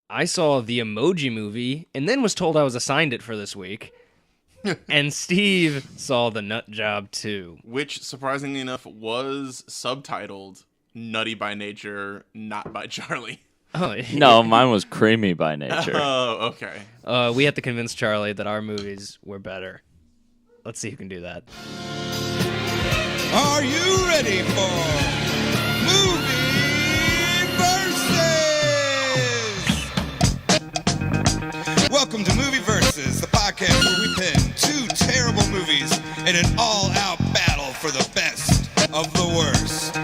I saw the Emoji Movie and then was told I was assigned it for this week. And Steve saw the Nut Job 2. Which, surprisingly enough, was subtitled Nutty by Nature, Not by Charlie. Oh, No, mine was Creamy by Nature. Oh, okay. We have to convince Charlie that our movies were better. Let's see who can do that. Are you ready for Movie Versus? Welcome to Movie Versus, the podcast where we pin two terrible movies in an all-out battle for the best of the worst.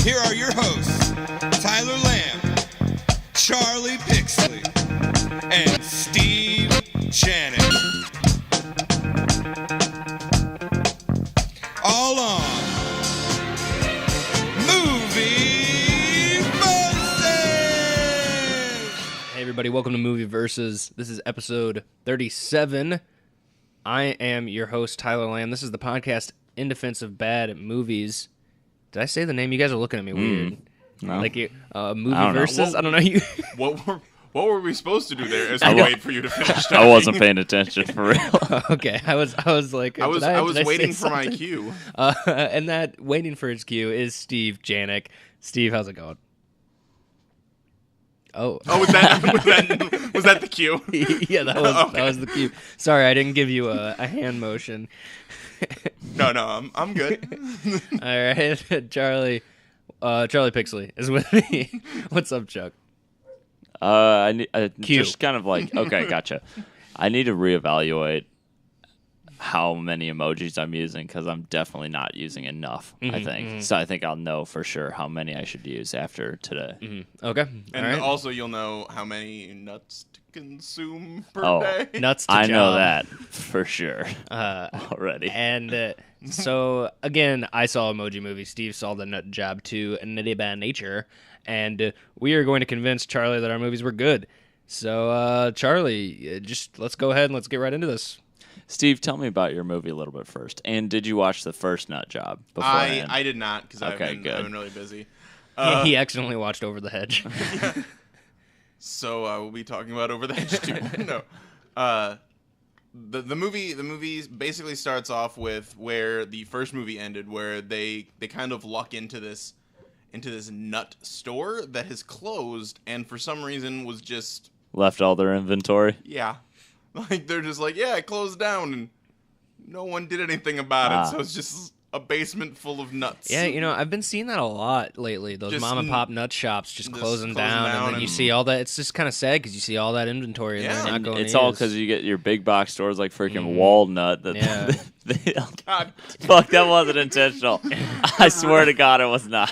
Here are your hosts, Tyler Lamb, Charlie Pixley, and Steve Janik. All on Movie Versus! Hey, everybody, welcome to Movie Versus. This is episode 37. I am your host, Tyler Lamb. This is the podcast in defense of bad movies. Did I say the name? You guys are looking at me weird. No. Like, Movie I don't know. Versus? I don't know. You. What were we supposed to do there as we wait for you to finish talking? I wasn't paying attention for real. Okay, I was like, I was did I waiting say for my something? cue. And that waiting for his cue is Steve Janik. Steve, how's it going? Oh, Oh, was that the cue? yeah, that was the cue. Sorry, I didn't give you a hand motion. No, I'm good. All right, Charlie Pixley is with me. What's up, Chuck? I Cue. just kind of like, okay, gotcha. I need to reevaluate how many emojis I'm using because I'm definitely not using enough, I think. So I think I'll know for sure how many I should use after today. Okay, And all right. also you'll know how many nuts to consume per Oh. day. Nuts to I know job. that for sure already. And so, again, I saw Emoji Movie. Steve saw the Nut Job 2, Nutty by Nature. And we are going to convince Charlie that our movies were good. So, Charlie, just let's go ahead and let's get right into this. Steve, tell me about your movie a little bit first. And did you watch the first Nut Job beforehand? I did not because Okay, I've good. been really busy. He accidentally watched Over the Hedge. So we'll be talking about Over the Hedge too. No, the movie basically starts off with where the first movie ended, where they kind of luck into this nut store that has closed, and for some reason was just Left all their inventory? like they're just like it closed down, and no one did anything about it, so it's just a basement full of nuts. Yeah, I've been seeing that a lot lately. Those Just mom and pop nut shops just closing closing down, down and then you and- see all that. It's just kind of sad because you see all that inventory and Yeah. they're not And going. It's to all use. because you get your big box stores like freaking Walnut. That Yeah. God, Fuck, that wasn't intentional. I swear to God, it was not.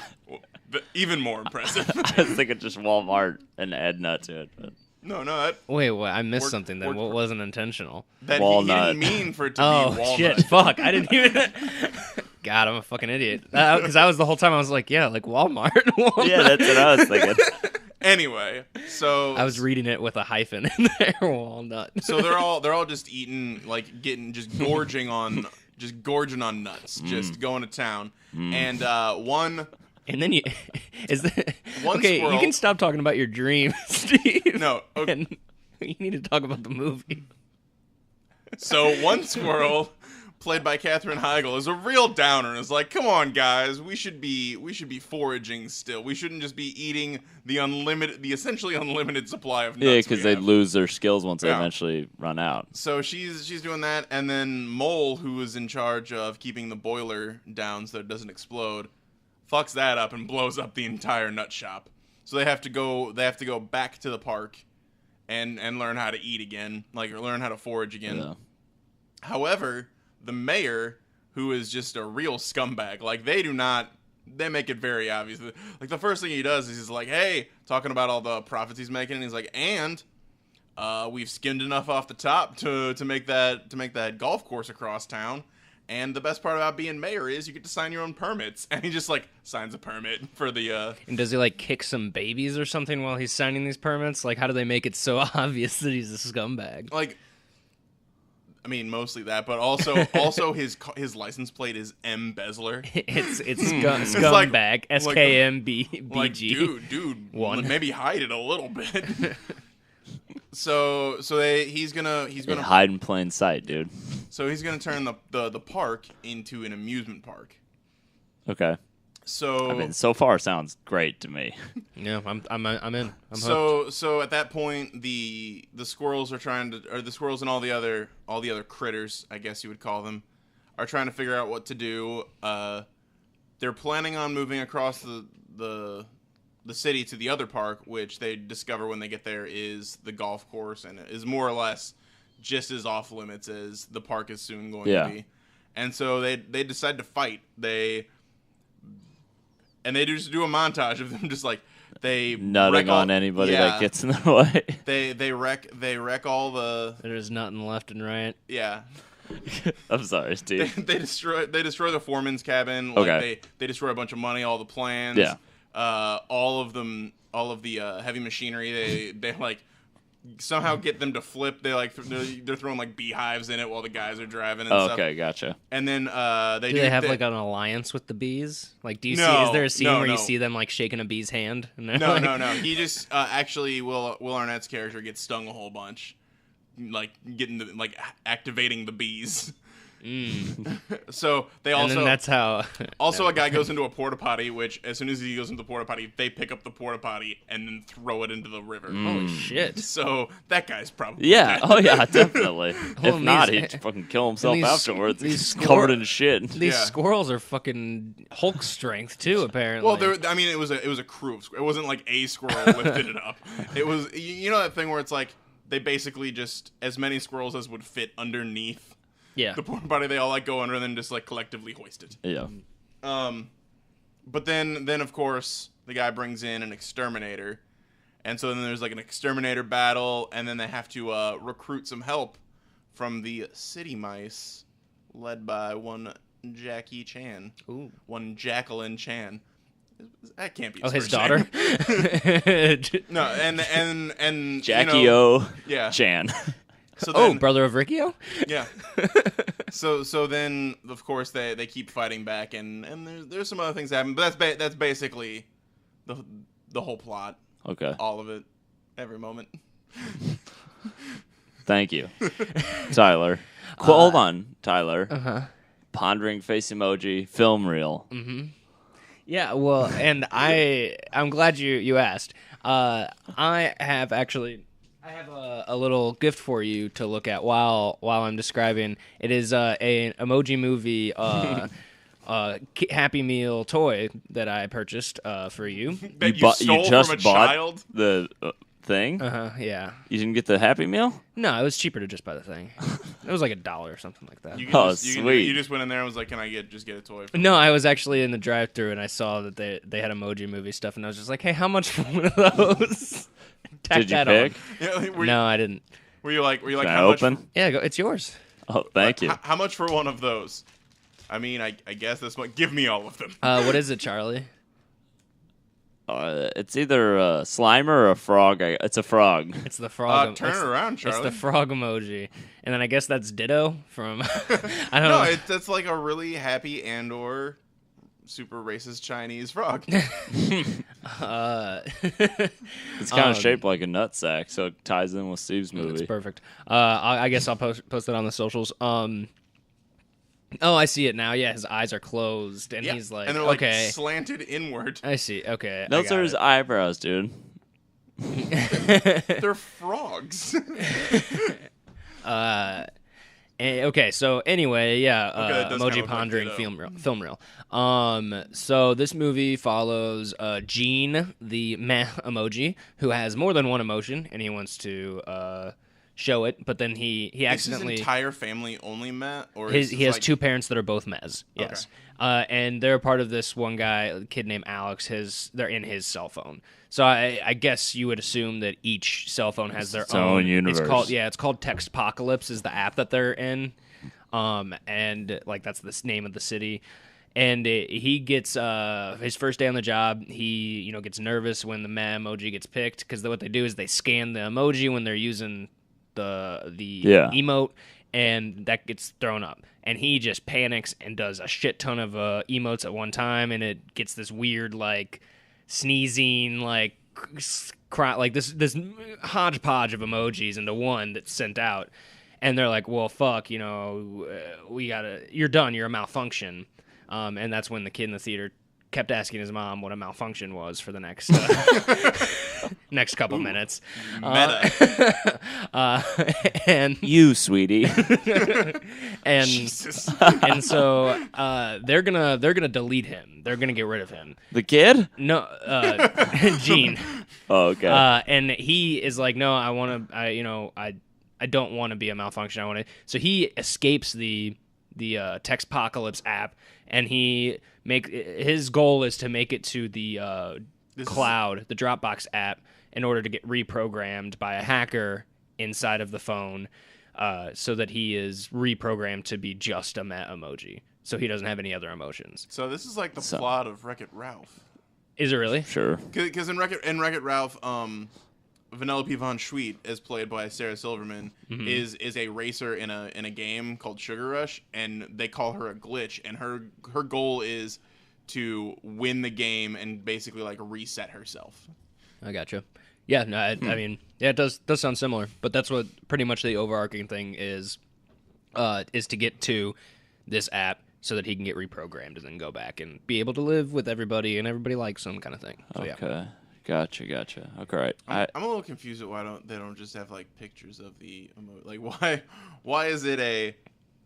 even more impressive. I was thinking just Walmart and add nut to it. But. No, that Wait, what? I missed Work- something then. work- What wasn't intentional? that Walnut. he didn't mean for it to be Oh walnut. shit! Fuck! I didn't even. God, I'm a fucking idiot. Because I was the whole time I was like, yeah, like Walmart. Walmart. Yeah, that's what I was thinking. Anyway, so I was reading it with a hyphen in there. Walnut. so they're all just eating, like gorging on nuts, just going to town. And one And then you is that, One okay? squirrel- You can stop talking about your dream, Steve. no, okay, And you need to talk about the movie. so one squirrel played by Katherine Heigl is a real downer and is like, "Come on, guys, we should be foraging still. We shouldn't just be eating the essentially unlimited supply of nuts." Yeah, we because they have." lose their skills once they Yeah. eventually run out. So she's doing that, and then Mole, who is in charge of keeping the boiler down so it doesn't explode, fucks that up and blows up the entire nut shop. So they have to go back to the park and learn how to eat again, or learn how to forage again. Yeah. However, the mayor, who is just a real scumbag, they make it very obvious. Like, the first thing he does is he's like, "Hey," talking about all the profits he's making, and he's like, "And we've skimmed enough off the top to make that golf course across town. And the best part about being mayor is you get to sign your own permits." And he just signs a permit for the. And does he kick some babies or something while he's signing these permits? Like, how do they make it so obvious that he's a scumbag? I mean, mostly that, but also his license plate is Embezzler. It's like- scumbag. SKMBG. Like, dude, One. maybe hide it a little bit. so he's gonna hide in plain sight, dude. so he's gonna turn the park into an amusement park. Okay. So I mean, so far sounds great to me. Yeah, I'm in. I'm hooked. so at that point the squirrels are the squirrels and all the other critters, I guess you would call them, are trying to figure out what to do. They're planning on moving across the city to the other park, which they discover when they get there is the golf course, and it is more or less just as off limits as the park is soon going to be. And so they decide to fight. And they just do a montage of them just like Nutting on anybody that gets in their way. They wreck all the There's nothing left and right. yeah. I'm sorry, Steve. They destroy the foreman's cabin. Like, Okay. They destroy a bunch of money, all the plans. Yeah. All of the heavy machinery. They like somehow get them to flip. They like they're throwing like beehives in it while the guys are driving and stuff. Okay, gotcha. And then Do they have like an alliance with the bees? Like, do you see? No, Is there a scene no, where no. you see them like shaking a bee's hand? And they're No, like, no. He just actually Will Arnett's character gets stung a whole bunch, like activating the bees. So they And then that's how. a guy goes into a porta potty, which as soon as he goes into the porta potty, they pick up the porta potty and then throw it into the river. Holy shit! So that guy's probably Yeah. dead. Oh yeah, definitely. If and not, these- he'd fucking kill himself these- afterwards. these He's covered in shit. These Yeah. squirrels are fucking Hulk strength too. Apparently. Well, it was a crew of squirrels. It wasn't like a squirrel lifted it up. It was you know that thing where it's like they basically just as many squirrels as would fit underneath yeah. the porta potty. They all like go under and then just like collectively hoist it. Yeah. But then of course the guy brings in an exterminator, and so then there's like an exterminator battle, and then they have to recruit some help from the city mice, led by one Jackie Chan, one Jacqueline Chan. That can't be. His first daughter. name. No, and Jackie you know, O. yeah. Chan. So Oh, then, brother of Riccio. yeah. So then of course they keep fighting back, and there's some other things that happen, but that's basically the whole plot, Okay. all of it, every moment. Thank you, Tyler. Hold on, Tyler. Uh-huh. Pondering face emoji, film reel. Yeah, well, and I'm glad you asked. I have a little gift for you to look at while I'm describing. It is a Emoji Movie Happy Meal toy that I purchased for you. That you stole just from a bought child. the thing. Yeah. You didn't get the Happy Meal. No, it was cheaper to just buy the thing. It was like $1 or something like that. Sweet. You just went in there and was like, "Can I just get a toy?" No, I was actually in the drive-thru and I saw that they had Emoji Movie stuff, and I was just like, "Hey, how much for one of those?" Tack Did you that pick? Yeah, No, I didn't. Were you like, Can I how much? open? Yeah, it's yours. Oh, thank you. How much for one of those? I mean, I guess this one. Give me all of them. What is it, Charlie? It's either a Slimer or a frog. It's a frog. It's the frog. Turn it around, Charlie. It's the frog emoji, and then I guess that's Ditto from. I don't No, know. that's like a really happy and/or super racist Chinese frog. It's kind of shaped like a nutsack, so it ties in with Steve's movie. It's perfect. I guess I'll post it on the socials. Oh, I see it now. Yeah, his eyes are closed, and he's like, and they're like okay, slanted inward. I see. Okay, I Those got are his it. eyebrows, dude. They're frogs. Okay, so anyway, yeah, that does kinda emoji look like pondering Ditto. film reel. So this movie follows Gene, the meh emoji, who has more than one emotion, and he wants to show it, but then he Is his accidentally entire family only Matt, or he has like, two parents that are both mez. Yes, and they're part of this one guy, a kid named Alex. They're in his cell phone. So I guess you would assume that each cell phone has their own universe. It's called Textpocalypse is the app that they're in, and like that's the name of the city. And he gets his first day on the job. He gets nervous when the meh emoji gets picked because what they do is they scan the emoji when they're using the emote, and that gets thrown up. And he just panics and does a shit ton of emotes at one time, and it gets this weird, like, sneezing, like, like this hodgepodge of emojis into one that's sent out. And they're like, well, fuck, you're done, you're a malfunction. And that's when the kid in the theater kept asking his mom what a malfunction was for the next next couple minutes. Meta. And You, sweetie. and Jesus. and so they're gonna delete him. They're gonna get rid of him. The kid? No, Gene. Oh, okay. And he is like, no, I don't want to be a malfunction. I want to. So he escapes the Textpocalypse app, and his goal is to make it to the cloud, the Dropbox app, in order to get reprogrammed by a hacker inside of the phone, so that he is reprogrammed to be just a meh emoji, so he doesn't have any other emotions. So this is like the plot of Wreck-It Ralph. Is it really? Sure. Because in Wreck-It Ralph, Vanellope Von Schweet, as played by Sarah Silverman, is a racer in a game called Sugar Rush, and they call her a glitch, and her goal is to win the game and basically like reset herself. I gotcha. Yeah, no, I mean, yeah, it does sound similar, but that's what pretty much the overarching thing is to get to this app so that he can get reprogrammed and then go back and be able to live with everybody and everybody likes him, kind of thing. So, Okay. Yeah. Gotcha. Okay, right. I'm a little confused at why they don't just have like pictures of the emoji. Like why is it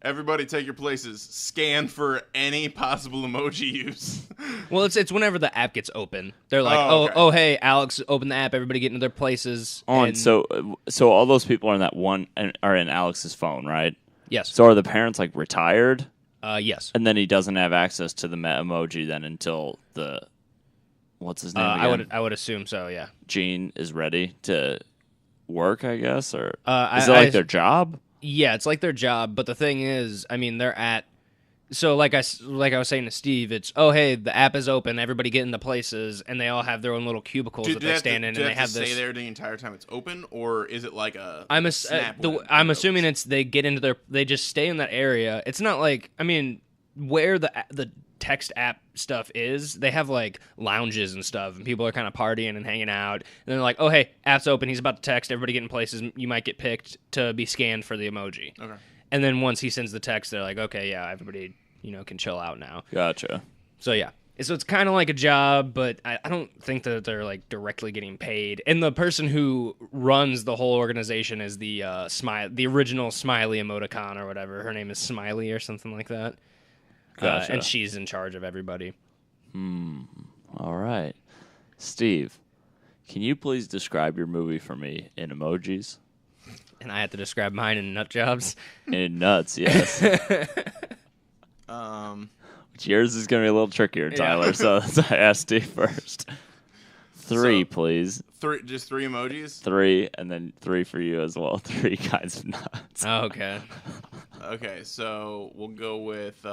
everybody take your places, scan for any possible emoji use? Well, it's whenever the app gets open. They're like, okay. hey, Alex, open the app. Everybody get into their places. So all those people are in that one and are in Alex's phone, right? Yes. So are the parents like retired? Yes. And then he doesn't have access to the Met emoji then until the what's his name again? I would assume so. Yeah. Gene is ready to work, I guess, or is is it like their job? Yeah, it's like their job. But the thing is, I mean, they're at. So like I was saying to Steve, it's hey, the app is open. Everybody get into places, and they all have their own little cubicles that they stand in, and they have to this. stay there the entire time it's open, or is it like a? I'm I'm assuming it's they get into they just stay in that area. It's not like, I mean, where the text app stuff is, they have like lounges and stuff, and people are kind of partying and hanging out, and they're like, oh hey, app's open, he's about to text, everybody get in places, you might get picked to be scanned for the emoji. Okay. And then once he sends the text, they're like, okay, yeah, everybody can chill out now. Gotcha. So yeah, so it's kind of like a job, but I don't think that they're like directly getting paid. And the person who runs the whole organization is the the original Smiley emoticon or whatever. Her name is Smiley or something like that. Gotcha. And she's in charge of everybody. All right. Steve, can you please describe your movie for me in emojis? And I have to describe mine in nut jobs. In nuts, yes. Which yours is going to be a little trickier, Tyler, so that's why I asked Steve first. Three, please. Just three emojis? 3, and then 3 for you as well. 3 kinds of nuts. Oh, okay. Okay, so we'll go with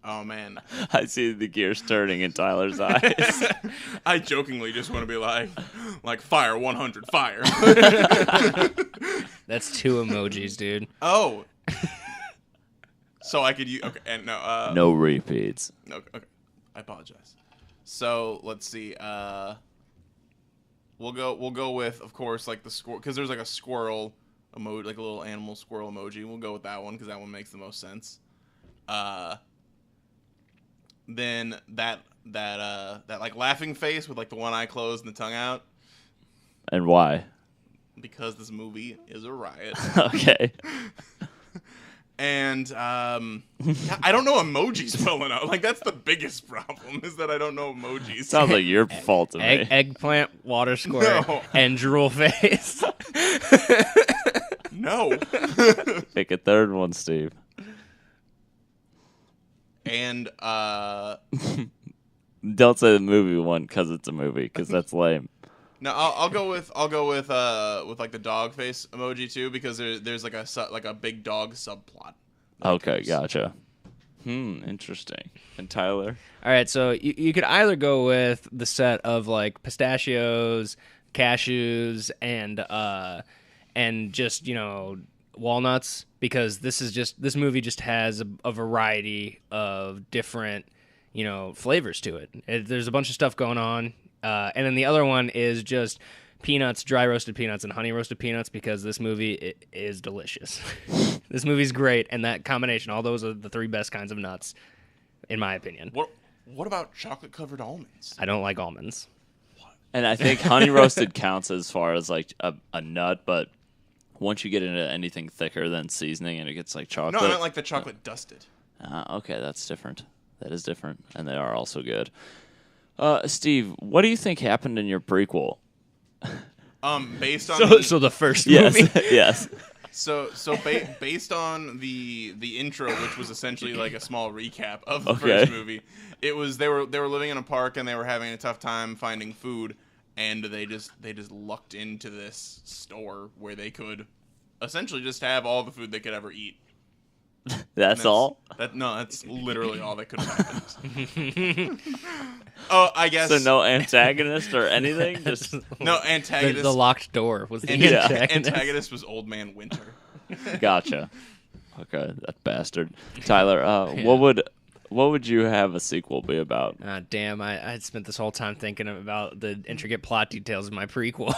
oh man. I see the gears turning in Tyler's eyes. I jokingly just want to be like fire 100, fire. That's 2 emojis, dude. Oh. So I could use and no No repeats. Okay. I apologize. So let's see. We'll go with, of course, like the squirrel, because there's like a squirrel emoji, like a little animal squirrel emoji. We'll go with that one because that one makes the most sense. Then that like laughing face with like the one eye closed and the tongue out, And why? because this movie is a riot. Okay. And I don't know emojis well enough. Like, that's the biggest problem, is that I don't know emojis. Sounds like your fault to me. Eggplant, water squirt, No. and drool face. No. Pick a third one, Steve. And Don't say the movie one because it's a movie, because that's lame. no, I'll go with like the dog face emoji too, because there's like a big dog subplot. Okay, gotcha. Interesting. And Tyler? All right, so you could either go with the set of like pistachios, cashews, and just walnuts, because this movie just has a variety of different, flavors to it. There's a bunch of stuff going on, and then the other one is just peanuts, dry roasted peanuts, and honey roasted peanuts, because this movie is delicious. This movie's great, and that combination, all those are the three best kinds of nuts, in my opinion. What about chocolate covered almonds? I don't like almonds. And I think honey roasted counts as far as like a nut, but once you get into anything thicker than seasoning and it gets like chocolate. No, I meant like the chocolate dusted. Okay, that's different. That is different, and they are also good. Steve, what do you think happened in your prequel? Based on So the first movie. Yes. So based on the intro, which was essentially like a small recap of the first movie, it was they were living in a park and they were having a tough time finding food, and they just lucked into this store where they could essentially just have all the food they could ever eat. That's all? That's literally all that could have happened. Oh, I guess. So no antagonist or anything? Just no antagonist. The locked door was the antagonist was Old Man Winter. Gotcha. Okay, that bastard. Tyler, what would you have a sequel be about? Damn, I spent this whole time thinking about the intricate plot details of my prequel.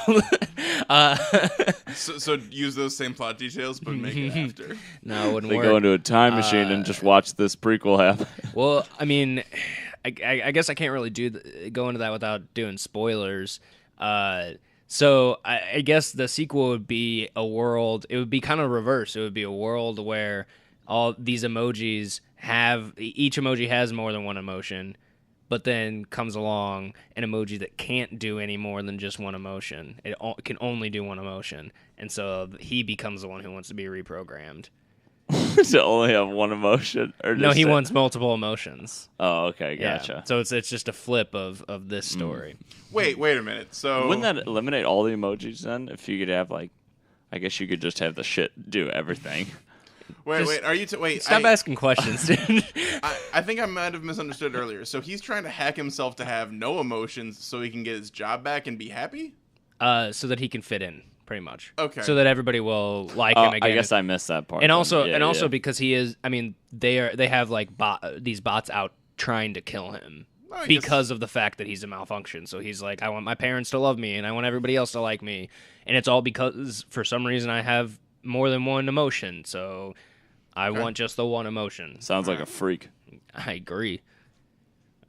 So use those same plot details, but make it after. No, it wouldn't They work. go into a time machine and just watch this prequel happen. Well, I mean, I guess I can't really go into that without doing spoilers. So I guess the sequel would be a world. It would be kind of reverse. It would be a world where all these emojis each emoji has more than one emotion, but then comes along an emoji that can't do any more than just one emotion. It can only do one emotion, and so he becomes the one who wants to be reprogrammed. To only have one emotion? Or No, he wants multiple emotions. Oh, okay, gotcha. Yeah. So it's just a flip of this story. Wait a minute. So Wouldn't that eliminate all the emojis then? If you could have I guess you could just have the shit do everything. Wait. Are you? Stop asking questions, dude. I think I might have misunderstood earlier. So he's trying to hack himself to have no emotions so he can get his job back and be happy? So that he can fit in, pretty much. Okay. So that everybody will like him again. I guess I missed that part. And also, Yeah. because he is. I mean, they have like these bots out trying to kill him I guess- because of the fact that he's a malfunction. So he's like, I want my parents to love me, and I want everybody else to like me, and it's all because for some reason I have more than one emotion. So I want just the one emotion. Sounds like a freak. I agree.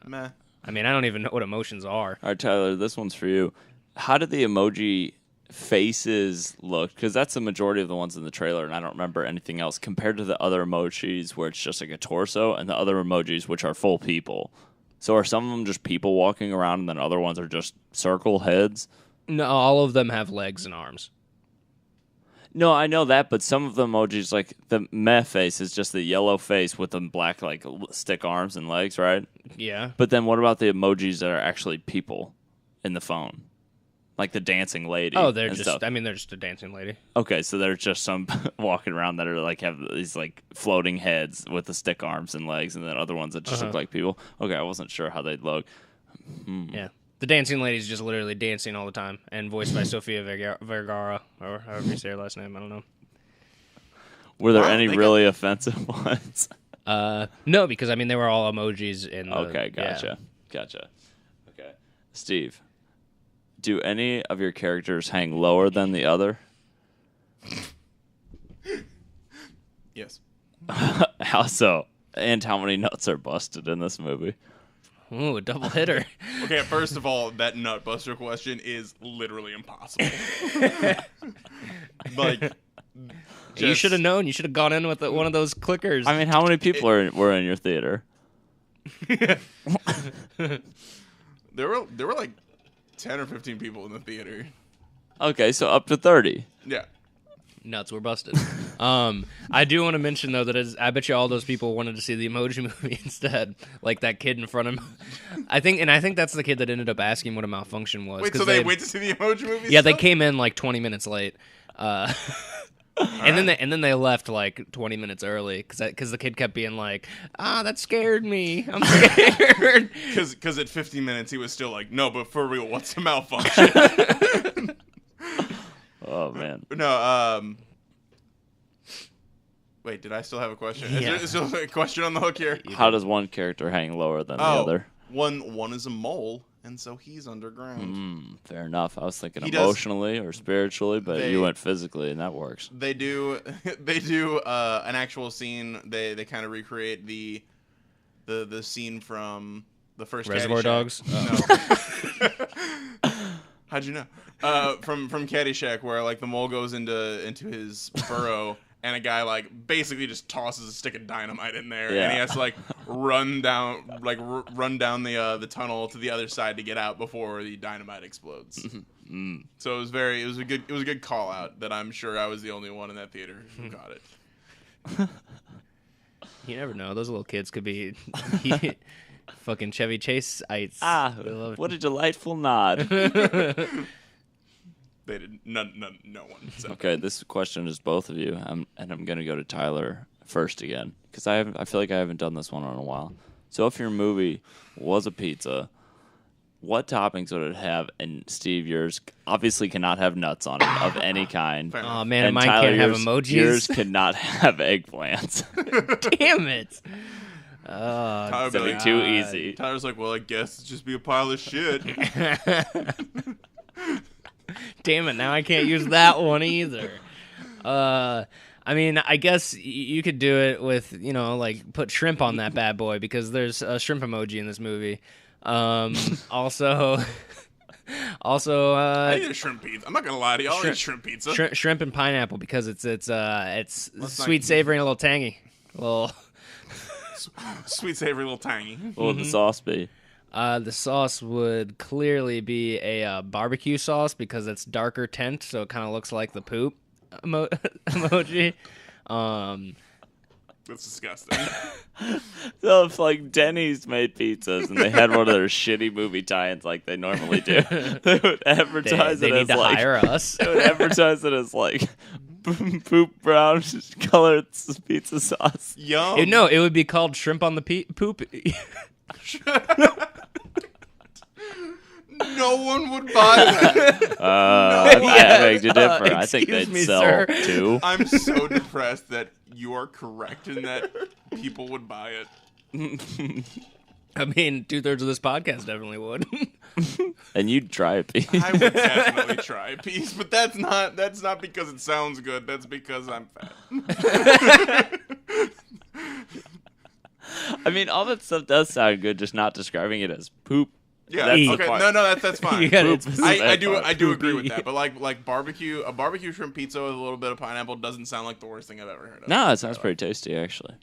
Meh. I mean, I don't even know what emotions are. All right, Tyler, this one's for you. How did the emoji faces look? Because that's the majority of the ones in the trailer, and I don't remember anything else compared to the other emojis where it's just like a torso and the other emojis which are full people. So are some of them just people walking around and then other ones are just circle heads? No, all of them have legs and arms. No, I know that, but some of the emojis, like the meh face, is just the yellow face with the black like stick arms and legs, right? Yeah. But then what about the emojis that are actually people in the phone? Like the dancing lady. Oh, they're and just. stuff. I mean, they're just a dancing lady. Okay, so there's just some walking around that are like have these like floating heads with the stick arms and legs, and then other ones that just look like people. Okay, I wasn't sure how they'd look. Yeah. The dancing lady's just literally dancing all the time, and voiced by Sofia Vergara, or however you say her last name. I don't know. Were there Wow, any they really offensive ones? No, because I mean they were all emojis in the. Okay, gotcha. Okay, Steve, do any of your characters hang lower than the other? Yes. How so? And how many nuts are busted in this movie? Ooh, a double hitter. Okay, first of all, that nutbuster question is literally impossible. Like, You should have known. You should have gone in with one of those clickers. I mean, how many people were in your theater? there were like 10 or 15 people in the theater. Okay, so up to 30. Yeah. Nuts were busted. I do want to mention though that I bet you all those people wanted to see the Emoji Movie instead, like that kid in front of him. I think that's the kid that ended up asking what a malfunction was. Wait, so they went to see the Emoji Movie? Yeah, they stuff? came in like 20 minutes late, and then they left like 20 minutes early because the kid kept being like, that scared me. I'm scared. Because at 15 minutes he was still like, no, but for real, what's a malfunction? Oh man. No, Wait, did I still have a question? Yeah. Is there still a question on the hook here? How does one character hang lower than the other? One is a mole, and so he's underground. Fair enough. I was thinking He does- emotionally or spiritually, but you went physically, and that works. They do an actual scene. They kind of recreate the scene from the first Reservoir Caddyshack. Dogs? No. How'd you know? From Caddyshack, where like the mole goes into his burrow, and a guy like basically just tosses a stick of dynamite in there, and he has to like run down the tunnel to the other side to get out before the dynamite explodes. So it was a good call out that I'm sure I was the only one in that theater who got it. You never know. Those little kids could be fucking Chevy Chase-ites. What a delightful nod. They did no one. So. Okay, this question is both of you, and I'm gonna go to Tyler first again because I feel like I haven't done this one in a while. So if your movie was a pizza, what toppings would it have? And Steve, yours obviously cannot have nuts on it of any kind. Oh man, And mine Tyler, can't have yours- emojis. Yours cannot have eggplants. Damn it! Tyler's That'd be too easy. Tyler's like, well, I guess it's just be a pile of shit. Damn it! Now I can't use that one either. I mean, I guess you could do it with, like put shrimp on that bad boy because there's a shrimp emoji in this movie. Also, I need a shrimp pizza. I'm not gonna lie to you. I'll eat shrimp pizza. Shrimp and pineapple because it's Let's sweet, not- savory, and a little tangy. Sweet, savory, little tangy. What would the sauce be? The sauce would clearly be a barbecue sauce because it's darker tint, so it kind of looks like the poop emoji. That's disgusting. So if like Denny's made pizzas and they had one of their shitty movie tie-ins like they normally do, they would advertise They it need as to like hire us. they would advertise it as like poop brown colored pizza sauce. Yum. No, it would be called shrimp on the poop. No one would buy that. I beg to differ. I think excuse they'd me, sell sir. two. I'm so depressed that you are correct in that people would buy it. I mean, 2/3 of this podcast definitely would. And you'd try a piece. I would definitely try a piece, but that's not because it sounds good. That's because I'm fat. I mean, all that stuff does sound good, just not describing it as poop. Yeah. That's the Okay. part. No, that's fine. You gotta Poop. specify. I do agree with Poopy. that, but like barbecue, a barbecue shrimp pizza with a little bit of pineapple doesn't sound like the worst thing I've ever heard of. No, it sounds pretty tasty, actually.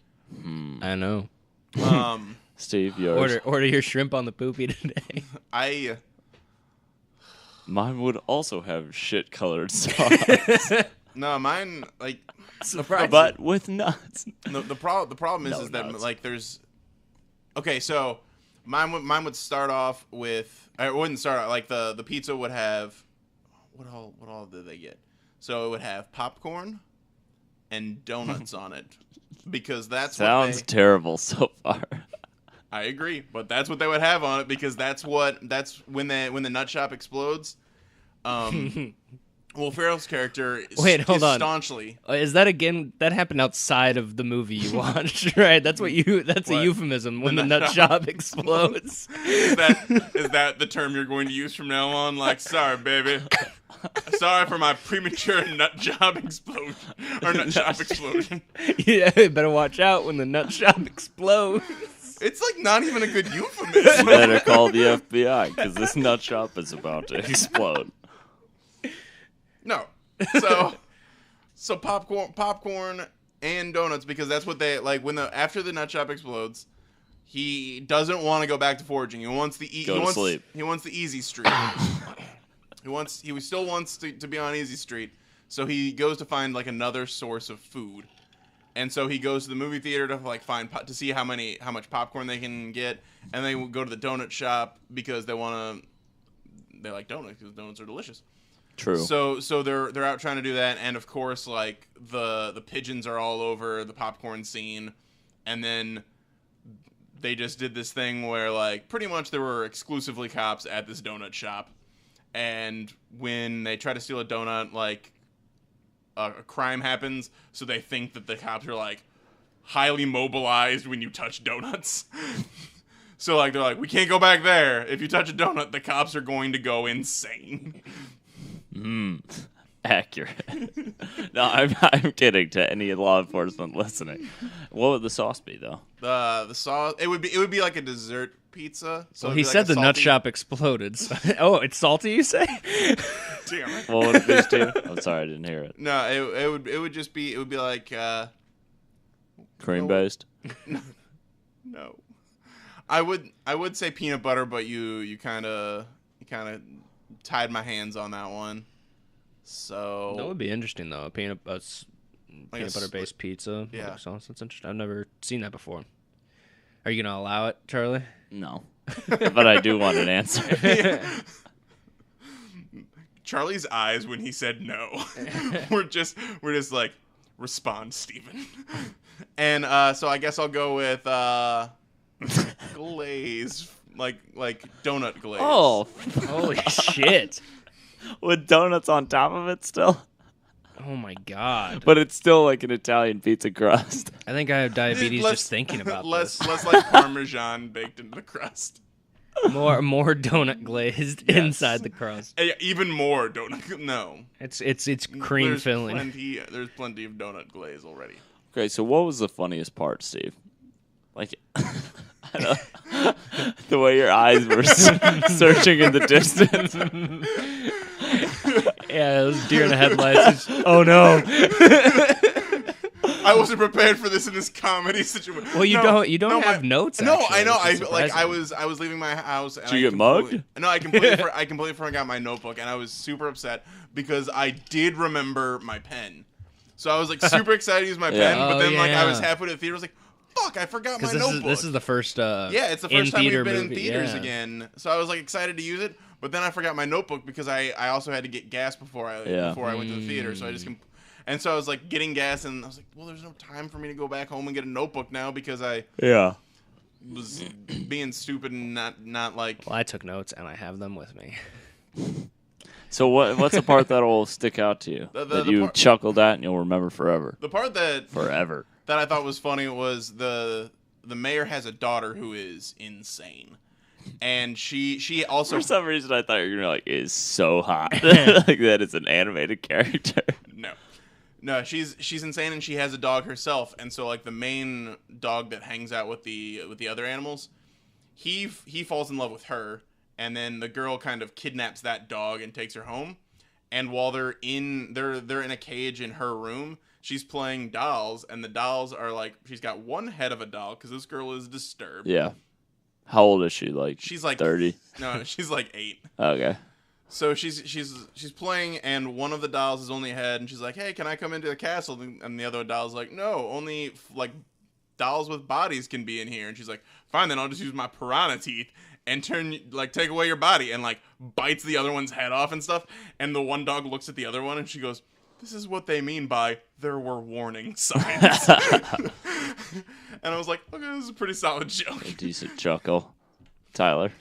I know. Steve, yours. Order your shrimp on the poopy today. Mine would also have shit-colored sauce, No, mine like Surprise! but with nuts. the problem No is that nuts. like there's okay, so mine would start off with it wouldn't start out like the pizza would have what all did they get? So it would have popcorn and donuts on it because that's Sounds what terrible so far. I agree, but that's what they would have on it because that's when the nut shop explodes. Will Ferrell's character Wait, hold is on. staunchly. Is that again? That happened outside of the movie you watched, right? That's what you. That's What? a euphemism when The the nut nut shop. shop explodes. Is that the term you're going to use from now on? Like, sorry, baby. Sorry for my premature nut job explosion or nut shop explosion. Yeah, you better watch out when the nut shop explodes. It's like not even a good You euphemism. better call the FBI because this nut shop is about to explode. No. So popcorn and donuts because that's what they like after the nut shop explodes. He doesn't want to go back to foraging. He wants the Go to sleep. He wants the easy street. He still wants to be on easy street. So he goes to find like another source of food. And so he goes to the movie theater to like to see how much popcorn they can get, and they go to the donut shop because they like donuts because donuts are delicious. True. So they're out trying to do that, and of course like the pigeons are all over the popcorn scene, and then they just did this thing where like pretty much there were exclusively cops at this donut shop, and when they try to steal a donut, like a crime happens, so they think that the cops are like highly mobilized when you touch donuts. So like they're like, we can't go back there. If you touch a donut, the cops are going to go insane. Accurate. No, I'm kidding to any law enforcement listening. What would the sauce be though? The sauce, it would be like a dessert pizza. So Well, it'd he be like said a the nut salty- shop exploded. So, oh, it's salty, you say? Damn it. What would it be, Steve? I'm sorry, I didn't hear it. No, it would just be like Cream based. no. I would say peanut butter, but you kind of tied my hands on that one. So That would be interesting, though. Peanut butter based pizza. Yeah. Sauce. That's interesting. I've never seen that before. Are you gonna allow it, Charlie? No, but I do want an answer. Charlie's eyes when he said no we're just like, respond, Steven. And so I guess I'll go with glaze, like donut glaze. Oh, Holy shit! with donuts on top of it still, Oh my god! but it's still like an Italian pizza crust. I think I have diabetes Less- just thinking about less this. less like Parmesan baked into the crust. More donut glazed Yes. inside the crust. Even more donut. No, It's cream there's filling. There's plenty of donut glaze already. Okay, so what was the funniest part, Steve? Like, I don't, the way your eyes were searching in the distance. Yeah, those deer in the headlights. Oh no! I wasn't prepared for this in this comedy situation. Well, you don't have my- notes. No, actually, I know. which is I surprising. was leaving my house. And Did you I get completely- mugged? No, I completely forgot my notebook, and I was super upset because I did remember my pen. So I was like super excited to use my Yeah. pen, but Oh, then like I was yeah. halfway to the theater, I was like, "Fuck, I forgot my Because notebook." this is the first. Yeah, it's the in first time we've theater been in movie, theaters yeah. again. So I was like excited to use it, but then I forgot my notebook because I also had to get gas before I went to the theater. So I just and so I was like getting gas, and I was like, well, there's no time for me to go back home and get a notebook now because I Yeah. was being stupid and not like. Well, I took notes and I have them with me. So what's the part that'll stick out to you The that you part- chuckled at and you'll remember forever? The part that Forever. I thought was funny was the mayor has a daughter who is insane, and she also For some reason, I thought you were gonna be like, is so hot. Like that is an animated character. No, she's insane, and she has a dog herself, and so like the main dog that hangs out with the other animals, he falls in love with her, and then the girl kind of kidnaps that dog and takes her home, and while they're in a cage in her room, she's playing dolls, and the dolls are like, she's got one head of a doll because this girl is disturbed. Yeah. How old is she? Like She's like 30. No, she's like 8. Okay. So she's playing, and one of the dolls is only a head, and she's like, "Hey, can I come into the castle?" And the other doll's like, "No, only like dolls with bodies can be in here." And she's like, "Fine, then I'll just use my piranha teeth and take away your body," and like bites the other one's head off and stuff. And the one dog looks at the other one, and she goes, "This is what they mean by there were warning signs." And I was like, "Okay, this is a pretty solid joke." A decent chuckle. Tyler.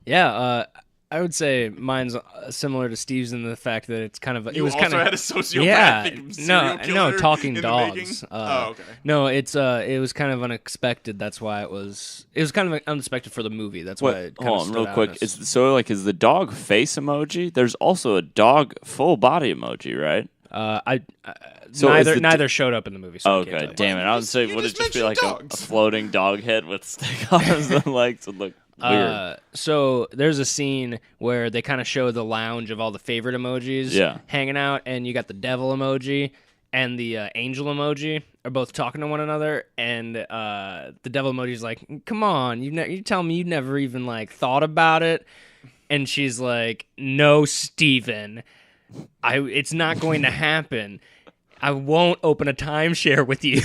Yeah, I would say mine's similar to Steve's in the fact that it's kind of it You was also kind of had a sociopathic yeah, serial killer talking in the dogs. making? Oh, okay. No, it was kind of unexpected. That's why it was kind of unexpected for the movie. That's why it kind Hold of on, stood real out quick. as- Is the dog face emoji? There's also a dog full body emoji, right? So is the neither showed up in the movie. So I can't Okay, tell you. damn it. I would say, you would it just just be like mentioned a dogs. floating dog head with stick arms and legs? Would look weird. So there's a scene where they kind of show the lounge of all the favorite emojis Yeah. hanging out, and you got the devil emoji and the angel emoji are both talking to one another, and the devil emoji's like, "Come on, you tell me you never even like thought about it," and she's like, "No, Steven, it's not going to happen. I won't open a timeshare with you,"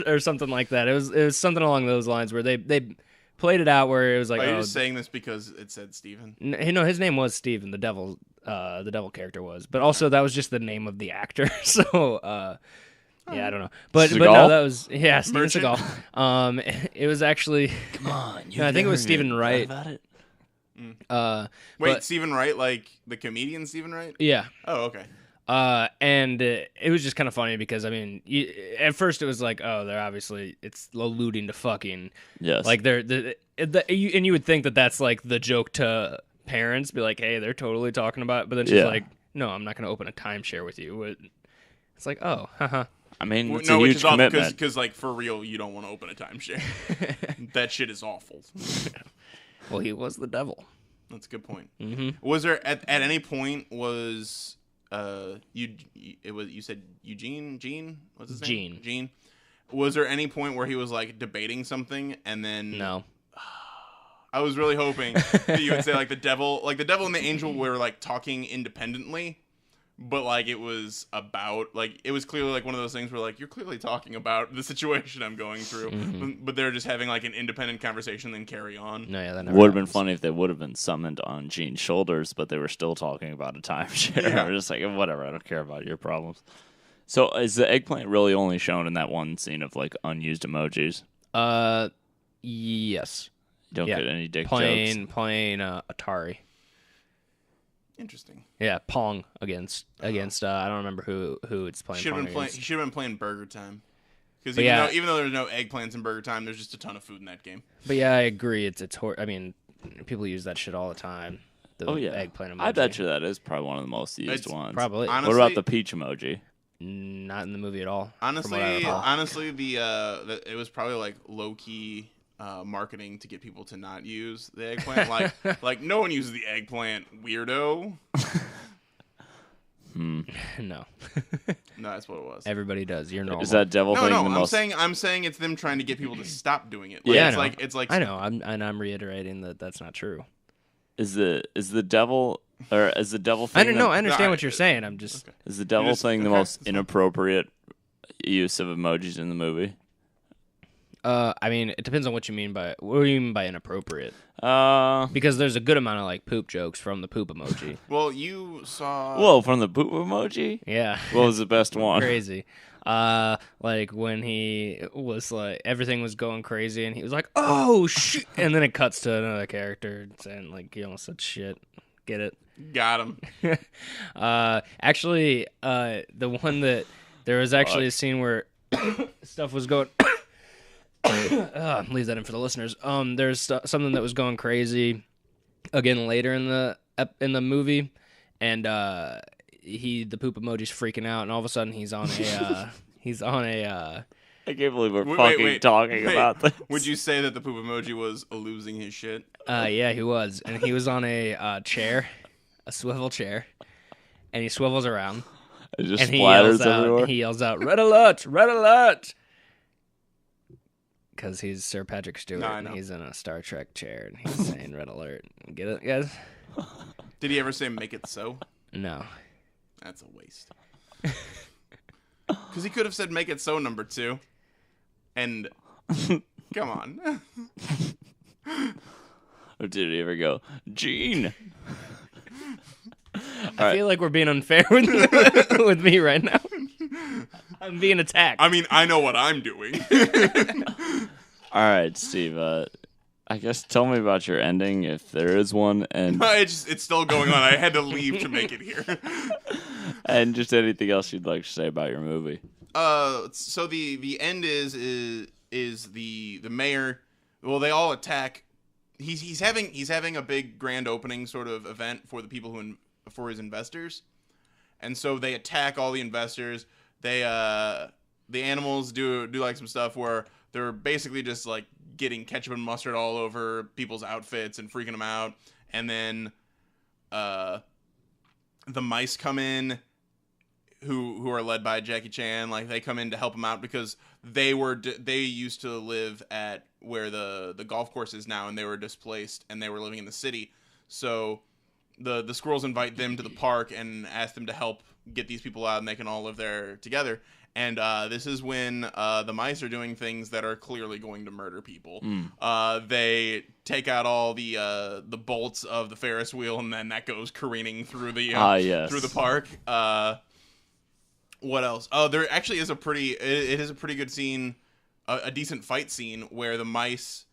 or something like that. It was something along those lines where they played it out where it was like, Are you oh, just saying this because it said Steven? no, his name was Steven, the devil character was, but also that was just the name of the actor. So, yeah, I don't know, but Seagal? no, that was Steven Merchant? Seagal. It was actually, Come on. no, I think it was Stephen Wright. About it? Wait, But- Stephen Wright, like the comedian Stephen Wright? Yeah. Oh, okay. And it was just kind of funny because, I mean, at first it was like, oh, they're obviously, it's alluding to fucking. Yes. Like, and you would think that that's like the joke to parents, be like, hey, they're totally talking about it. But then she's like, no, I'm not going to open a timeshare with you. It's like, oh, haha. I mean, it's no, a which huge is awful commitment. because, like, for real, you don't want to open a timeshare. That shit is awful. Well, he was the devil. That's a good point. Mm-hmm. Was there at any point you said Eugene? What's his name? Gene. Was there any point where he was like debating something and then No. I was really hoping that you would say like the devil and the angel were like talking independently, but like it was clearly like one of those things where like you're clearly talking about the situation I'm going through, but they're just having like an independent conversation and carry on. No, yeah, that never Would have been happens. funny if they would have been summoned on Gene's shoulders, but they were still talking about a timeshare. Yeah. We're just like, whatever, I don't care about your problems. So is the eggplant really only shown in that one scene of like unused emojis? Yes. You don't Yeah. get any dick Playing jokes. Atari. Interesting. Yeah, Pong against I don't remember who it's playing. He should have been playing Burger Time. Because even though there's no eggplants in Burger Time, there's just a ton of food in that game. But yeah, I agree. It's I mean, people use that shit all the time. The Oh yeah, eggplant emoji. I bet you that is probably one of the most used It's ones. Probably. Honestly, What about the peach emoji? Not in the movie at all. Honestly, from what I recall. it was probably like low key marketing to get people to not use the eggplant. like no one uses the eggplant, weirdo. No, No, that's what it was. everybody does. You're normal. Is that devil thing the I'm most? saying it's them trying to get people to stop doing it. Yeah, it's like I know. I'm reiterating that that's not true. Is the devil thing? I don't know. I No, understand what you're saying. I'm just. Okay. Is the devil just- thing the okay. most inappropriate use of emojis in the movie? I mean, it depends on what you mean by inappropriate. Uh, Because there's a good amount of like poop jokes from the poop emoji. Well, you saw. whoa, from the poop emoji? Yeah. What was the best one? Crazy. Like when he was like everything was going crazy and he was like, "Oh shit!" and then it cuts to another character saying like he almost said shit. Get it? Got him. Actually, the one that there was actually a scene where stuff was going. Leave that in for the listeners. There's something that was going crazy again later in the movie, and the poop emoji's freaking out, and all of a sudden he's on a I can't believe we're Wait, talking wait. about this. Would you say that the poop emoji was losing his shit? yeah, he was, and he was on a chair, a swivel chair, and he swivels around, It just and splatters everywhere. he yells out, "Red alert! Red alert!" Because he's Sir Patrick Stewart, No, I and know. he's in a Star Trek chair, and he's saying "Red alert!" Get it, guys? Did he ever say "make it so"? No. That's a waste. Because he could have said "make it so" number 2, and come on. Or did he ever go, Gene? I feel like we're being unfair with with me right now. I'm being attacked. I mean, I know what I'm doing. All right, Steve. I guess tell me about your ending, if there is one, and It's still going on. I had to leave to make it here. and just anything else you'd like to say about your movie. So the end is the mayor. Well, they all attack. He's having a big grand opening sort of event for the people for his investors, and so they attack all the investors. They the animals do like some stuff where they're basically just like getting ketchup and mustard all over people's outfits and freaking them out, and then the mice come in. Who are led by Jackie Chan, like they come in to help him out because they used to live at where the golf course is now, and they were displaced and they were living in the city. So the squirrels invite them to the park and ask them to help get these people out, and they can all live there together. And this is when the mice are doing things that are clearly going to murder people. They take out all the bolts of the Ferris wheel, and then that goes careening through the Yes. through the park. What else? Oh, there actually is it is a pretty good scene, a decent fight scene where the mice,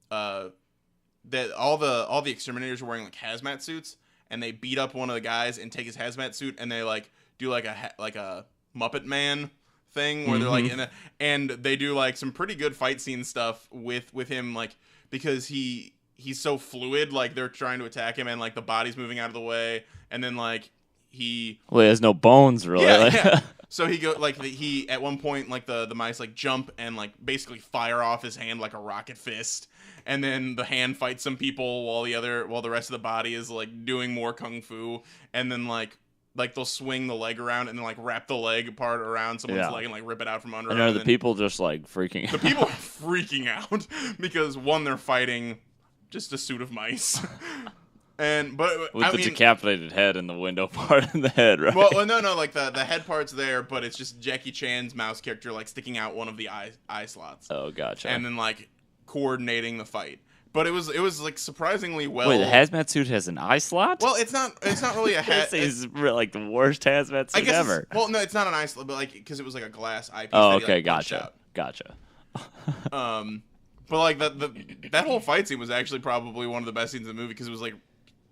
that all the exterminators are wearing like hazmat suits, and they beat up one of the guys and take his hazmat suit, and they like do like a Muppet Man thing where they're like and they do like some pretty good fight scene stuff with him, like, because he's so fluid, like they're trying to attack him and like the body's moving out of the way, and then like he has no bones really. yeah. So he he at one point, like the mice like jump and like basically fire off his hand like a rocket fist, and then the hand fights some people while the rest of the body is like doing more kung fu, and then like they'll swing the leg around and then like wrap the leg part around someone's leg and like rip it out from under. And are the people just like freaking? The people are freaking out because one, they're fighting just a suit of mice. But with the decapitated head and the window part in the head, right? Well, no, like the head part's there, but it's just Jackie Chan's mouse character like sticking out one of the eye slots. Oh, gotcha. And then like coordinating the fight. But it was like surprisingly well. Wait, the hazmat suit has an eye slot? Well, it's not really a hat. It's like the worst hazmat suit ever. Well, no, it's not an eye slot, but like because it was like a glass eyepiece. Oh, that he, okay, like, gotcha. But like that whole fight scene was actually probably one of the best scenes in the movie because it was like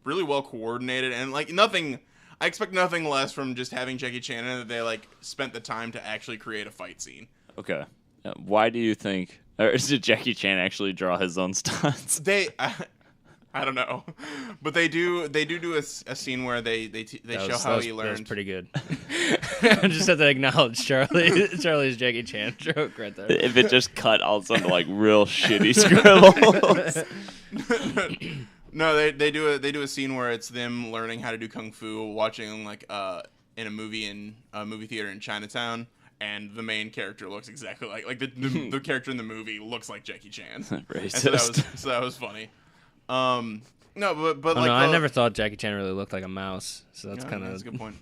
really well coordinated, and like nothing. I expect nothing less from just having Jackie Chan in it. They like spent the time to actually create a fight scene. Okay, why do you think? Or did Jackie Chan actually draw his own stunts? I don't know, but they do a scene where they show how he learned. That was pretty good. I just have to acknowledge Charlie's Jackie Chan joke right there. If it just cut all of a sudden like real shitty scribbles. No, they do a scene where it's them learning how to do kung fu, watching like in a movie theater in Chinatown, and the main character looks exactly like the character in the movie looks like Jackie Chan. Racist. So that was funny. No, but like I never thought Jackie Chan really looked like a mouse, so that's that's a good point.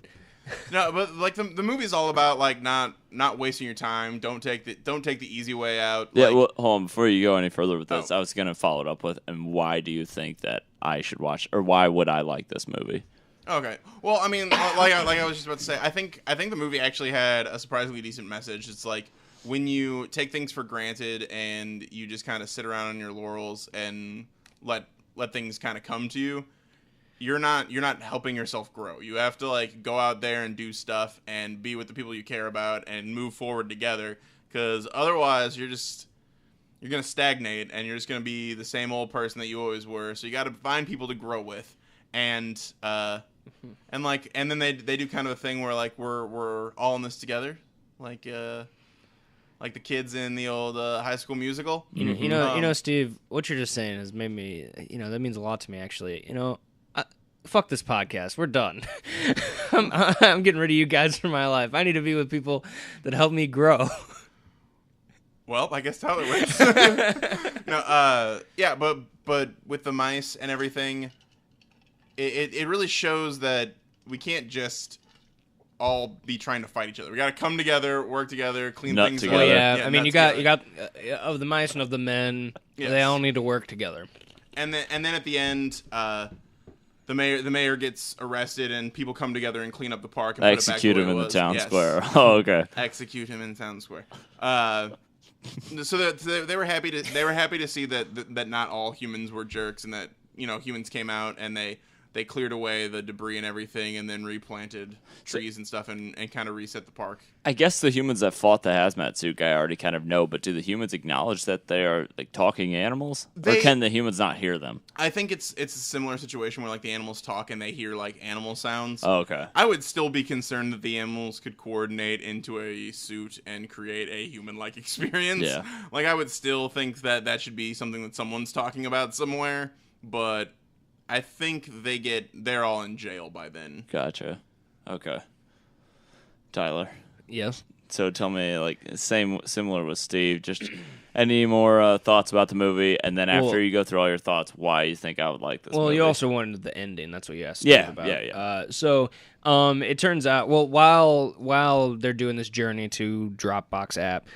No, but like the movie's all about like not wasting your time. Don't take the easy way out. Yeah, like, well, hold on, before you go any further with this, I was gonna follow it up with, and why do you think that I should watch, or why would I like this movie? Okay. Well, I mean, like I was just about to say, I think the movie actually had a surprisingly decent message. It's like when you take things for granted and you just kind of sit around on your laurels and let things kind of come to you, you're not helping yourself grow. You have to like go out there and do stuff and be with the people you care about and move forward together, because otherwise you're going to stagnate and you're just going to be the same old person that you always were. So you got to find people to grow with. And then they do kind of a thing where like we're all in this together, like the kids in the old High School Musical. You know, Steve, what you're just saying has made me. That means a lot to me. Actually, fuck this podcast. We're done. I'm getting rid of you guys from my life. I need to be with people that help me grow. Well, I guess Tyler wins. No, yeah, but with the mice and everything. It really shows that we can't just all be trying to fight each other. We got to come together, work together, clean things together. up. Well, yeah, I mean, you got of the mice and of the men. Yes. They all need to work together. And then at the end, the mayor gets arrested, and people come together and clean up the park and execute put it back him the way in it the was. town Yes. square. Oh, okay. Execute him in town square. So they were happy to see that not all humans were jerks, and that humans came out and they cleared away the debris and everything, and then replanted trees and stuff, and kind of reset the park. I guess the humans that fought the hazmat suit guy already kind of know, but do the humans acknowledge that they are like talking animals, or can the humans not hear them? I think it's a similar situation where like the animals talk and they hear like animal sounds. Oh, okay. I would still be concerned that the animals could coordinate into a suit and create a human-like experience. Yeah. Like I would still think that should be something that someone's talking about somewhere, but I think they're all in jail by then. Gotcha. Okay. Tyler. Yes. So tell me, like, similar with Steve, just any more thoughts about the movie, and then after you go through all your thoughts, why you think I would like this movie. Well, you also wanted the ending. That's what you asked Steve about. Yeah. So it turns out, while they're doing this journey to Dropbox app,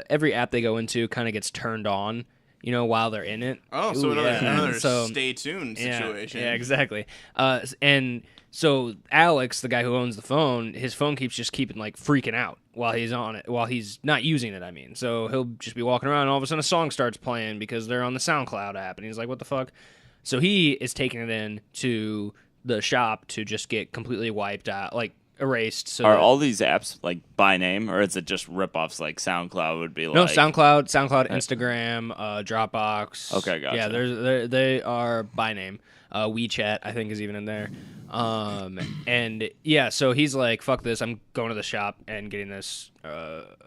every app they go into kind of gets turned on. While they're in it. Oh, so another stay tuned situation. Yeah, exactly. And so Alex, the guy who owns the phone, his phone keeps like freaking out while he's on it, while he's not using it, I mean. So he'll just be walking around and all of a sudden a song starts playing because they're on the SoundCloud app and he's like, what the fuck? So he is taking it in to the shop to just get completely wiped out, like erased. So Are that- all these apps like by name, or is it just ripoffs? Like SoundCloud would be like no, SoundCloud, Instagram, Dropbox. Okay, gotcha. Yeah, they are by name. WeChat, I think, is even in there. And yeah, so he's like, "Fuck this! I'm going to the shop and getting this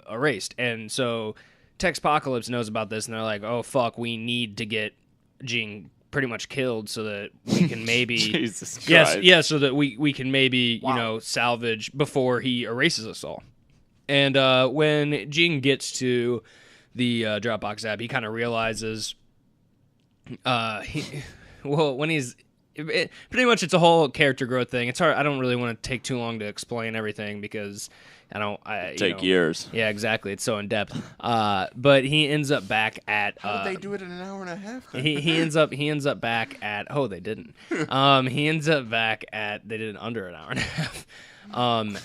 erased." And so Texpocalypse knows about this, and they're like, "Oh fuck, we need to get Gene pretty much killed so that we can maybe Jesus Christ. yes, so that we can maybe salvage before he erases us all." And when Gene gets to the Dropbox app, he kind of realizes, when he's pretty much, it's a whole character growth thing. It's hard. I don't really want to take too long to explain everything because Take years. Yeah, exactly. It's so in depth. But he ends up back at. How did they do it in an hour and a half? Then? He ends up back at. Oh, they didn't. He ends up back at. They did it under an hour and a half.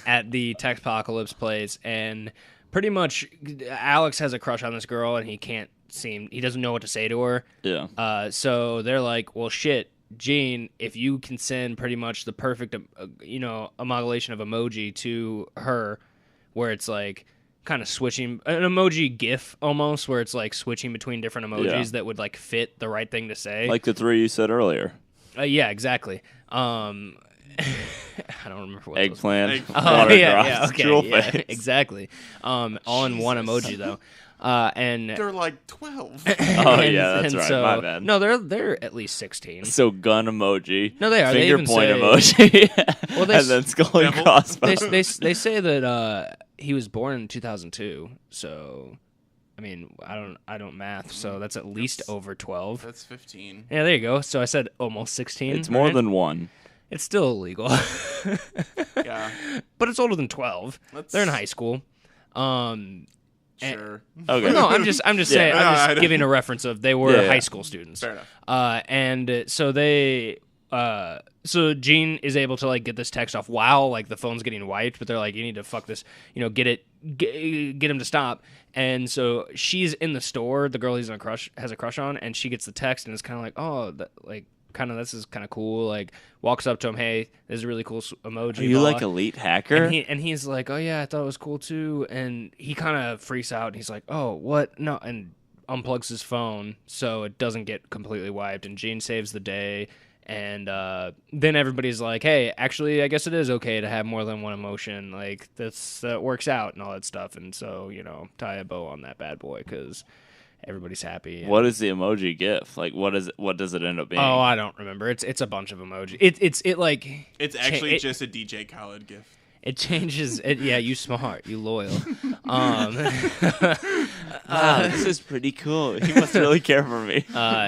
At the Texpocalypse place, and pretty much Alex has a crush on this girl, and he doesn't know what to say to her. Yeah. So they're like, well, shit, Gene, if you can send pretty much the perfect, amalgamation of emoji to her, where it's like kind of switching, an emoji GIF almost, where it's like switching between different emojis that would like fit the right thing to say. Like the 3 you said earlier. Yeah, exactly. I don't remember what Eggplant, those water yeah, drops, okay, drool yeah, face. exactly. All in one emoji though. And They're like 12. Oh yeah, that's right. so, My bad. No, they're at least 16. So gun emoji. No, they are. They Finger even point say- emoji. Well, they and then skull and Devil. crossbones. They say that he was born in 2002. So, I mean, I don't math. So that's at least over 12. That's 15. Yeah, there you go. So I said almost 16. It's more right? than one. It's still illegal. Yeah. But it's older than 12. Let's- They're in high school. Sure. Okay. No, I'm just saying. No, I'm I just don't- giving a reference of they were Yeah. high school students. Fair enough. And so they, so Gene is able to like get this text off while like the phone's getting wiped, but they're like, you need to fuck this, get him to stop. And so she's in the store. The girl has a crush on, and she gets the text, and it's kind of like, oh, this is kind of cool. Like walks up to him, hey, this is a really cool emoji. Are you blah, like blah. elite hacker? And he's like, oh yeah, I thought it was cool too. And he kind of freaks out. And he's like, oh, what? No, and unplugs his phone so it doesn't get completely wiped. And Gene saves the day. And then everybody's like, hey, actually, I guess it is okay to have more than one emotion. Like that works out and all that stuff. And so tie a bow on that bad boy because everybody's happy. And, What is the emoji GIF? Like, what does it end up being? oh, I don't remember. It's a bunch of emoji. It It's actually just a DJ Khaled gift. It changes. Yeah, you smart, you loyal. Wow, this is pretty cool. He must really care for me.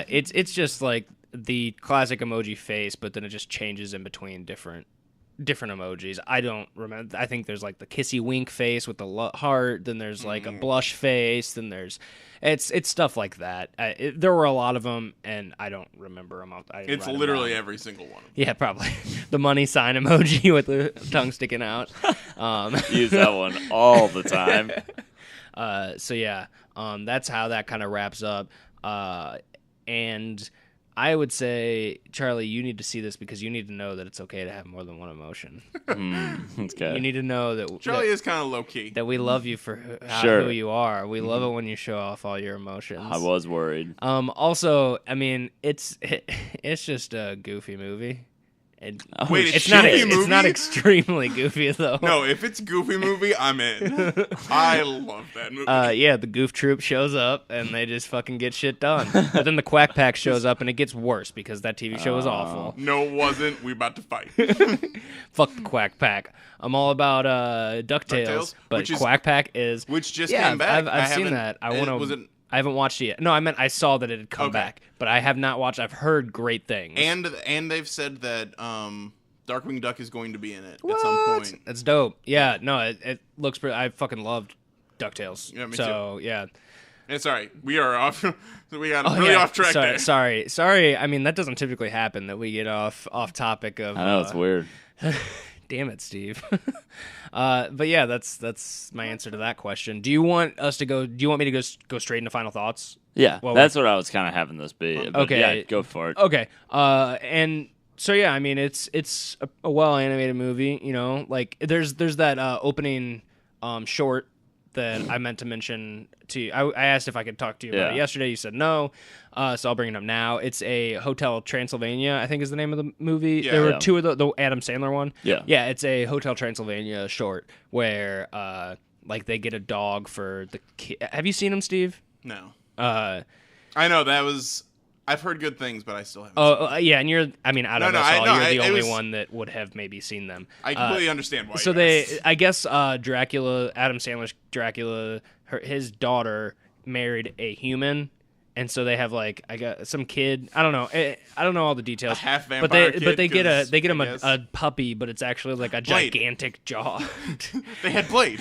It's just like the classic emoji face, but then it just changes in between different emojis. I don't remember. I think there's like the kissy wink face with the heart. Then there's like a blush face. Then there's it's stuff like that. There were a lot of them, and I don't remember them. It's literally every single one of them. Yeah, probably the money sign emoji with the tongue sticking out. Use that one all the time. So yeah, that's how that kind of wraps up. And I would say, Charlie, you need to see this because you need to know that it's okay to have more than one emotion. Okay. You need to know that Charlie is kind of low key. that we love you for Sure. who you are. We love it when you show off all your emotions. I was worried. Also, I mean, it's just a goofy movie. Wait, It's not. Goofy It's not movie? extremely goofy though. No, if it's Goofy movie, I'm in. I love that movie. Yeah, the Goof Troop shows up and they just fucking get shit done. But then the Quack Pack shows up and it gets worse because that TV show was awful. No, it wasn't. We about to fight. Fuck the Quack Pack. I'm all about DuckTales, DuckTales, but which is- Quack Pack is Which just yeah, came back. I've seen haven't- that. I was want it, to. I haven't watched it yet. No, I meant I saw that it had come Okay. back, but I have not watched. I've heard great things. and they've said that Darkwing Duck is going to be in it what? at some point. That's dope. Yeah, no, it looks pretty. I fucking loved DuckTales. Yeah, me so yeah. And sorry, we are off. We got Oh, really yeah. off track there. Sorry. I mean, that doesn't typically happen that we get off topic of. I know it's weird. Damn it, Steve. But yeah, that's my answer to that question. Do you want us to go? Do you want me to go straight into final thoughts? Yeah, Well, that's what I was kind of having this be. But okay. yeah, go for it. Okay. And So yeah, I mean it's a well animated movie. You know, like there's that opening short that I meant to mention to you. I asked if I could talk to you about it yesterday. You said no, so I'll bring it up now. It's a Hotel Transylvania, I think is the name of the movie. Yeah. There were two of the Adam Sandler one. Yeah. It's a Hotel Transylvania short where like they get a dog for the kid. Have you seen him, Steve? No. Uh, I know that was. I've heard good things, but I still haven't. seen it. Yeah, and you're. I mean, out of us all, you're the only was, one that would have maybe seen them. I completely understand why. So I guess, Dracula, Adam Sandler's Dracula, his daughter married a human, and so they have like I got some kid. I don't know. I don't know all the details. A half but vampire they kid, they get him I guess. a puppy, but it's actually like a Blade. gigantic jaw. They had Blade.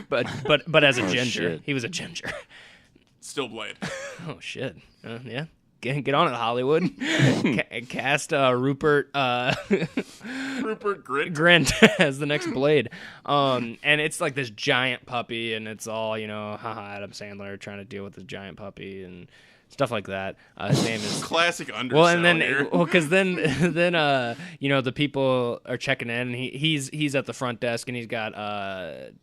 but as a ginger, shit. he was a ginger. Still Blade. Oh shit! Yeah, get on it, Hollywood. Cast Rupert Rupert Grint as the next Blade. And it's like this giant puppy, and it's all haha, Adam Sandler trying to deal with this giant puppy and stuff like that. His name is. Classic undersell. Well, and then, here. because then the people are checking in, and he's at the front desk, and he's got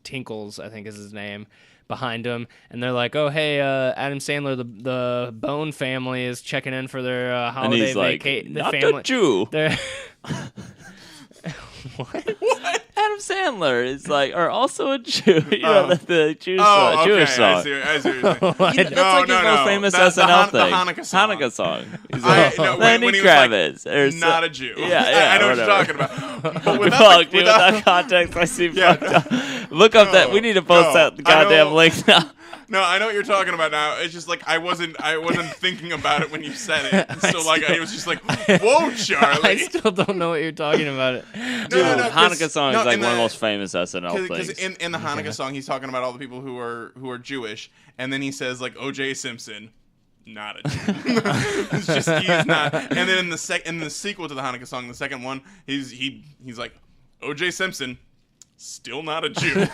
Tinkles, I think is his name, behind him, and they're like, "Oh, hey, Adam Sandler, the Bone family is checking in for their holiday And he's like, vacation." not a Jew. They're what? Adam Sandler is like, are also a Jew. You know, the Jewish, okay. Jewish song. I see what you're saying. That's like his most famous SNL thing. The Hanukkah song. He's like, Lenny when he was like, Kravitz. or not a Jew. Yeah, I know what whatever. you're talking about. But Fuck, dude, without context, I see fucked up. Look up that. We need to post that I goddamn know. link now. No, I know what you're talking about now. It's just like I wasn't thinking about it when you said it. So like I was just like, whoa, Charlie. I still don't know what you're talking about. Dude, no, Hanukkah song is like in one of the the- most famous SNL Because things. in the Hanukkah song, he's talking about all the people who are Jewish, and then he says like O.J. Simpson, not a Jew. It's just he's not. And then in the sequel to the Hanukkah song, the second one, he's like O.J. Simpson, still not a Jew.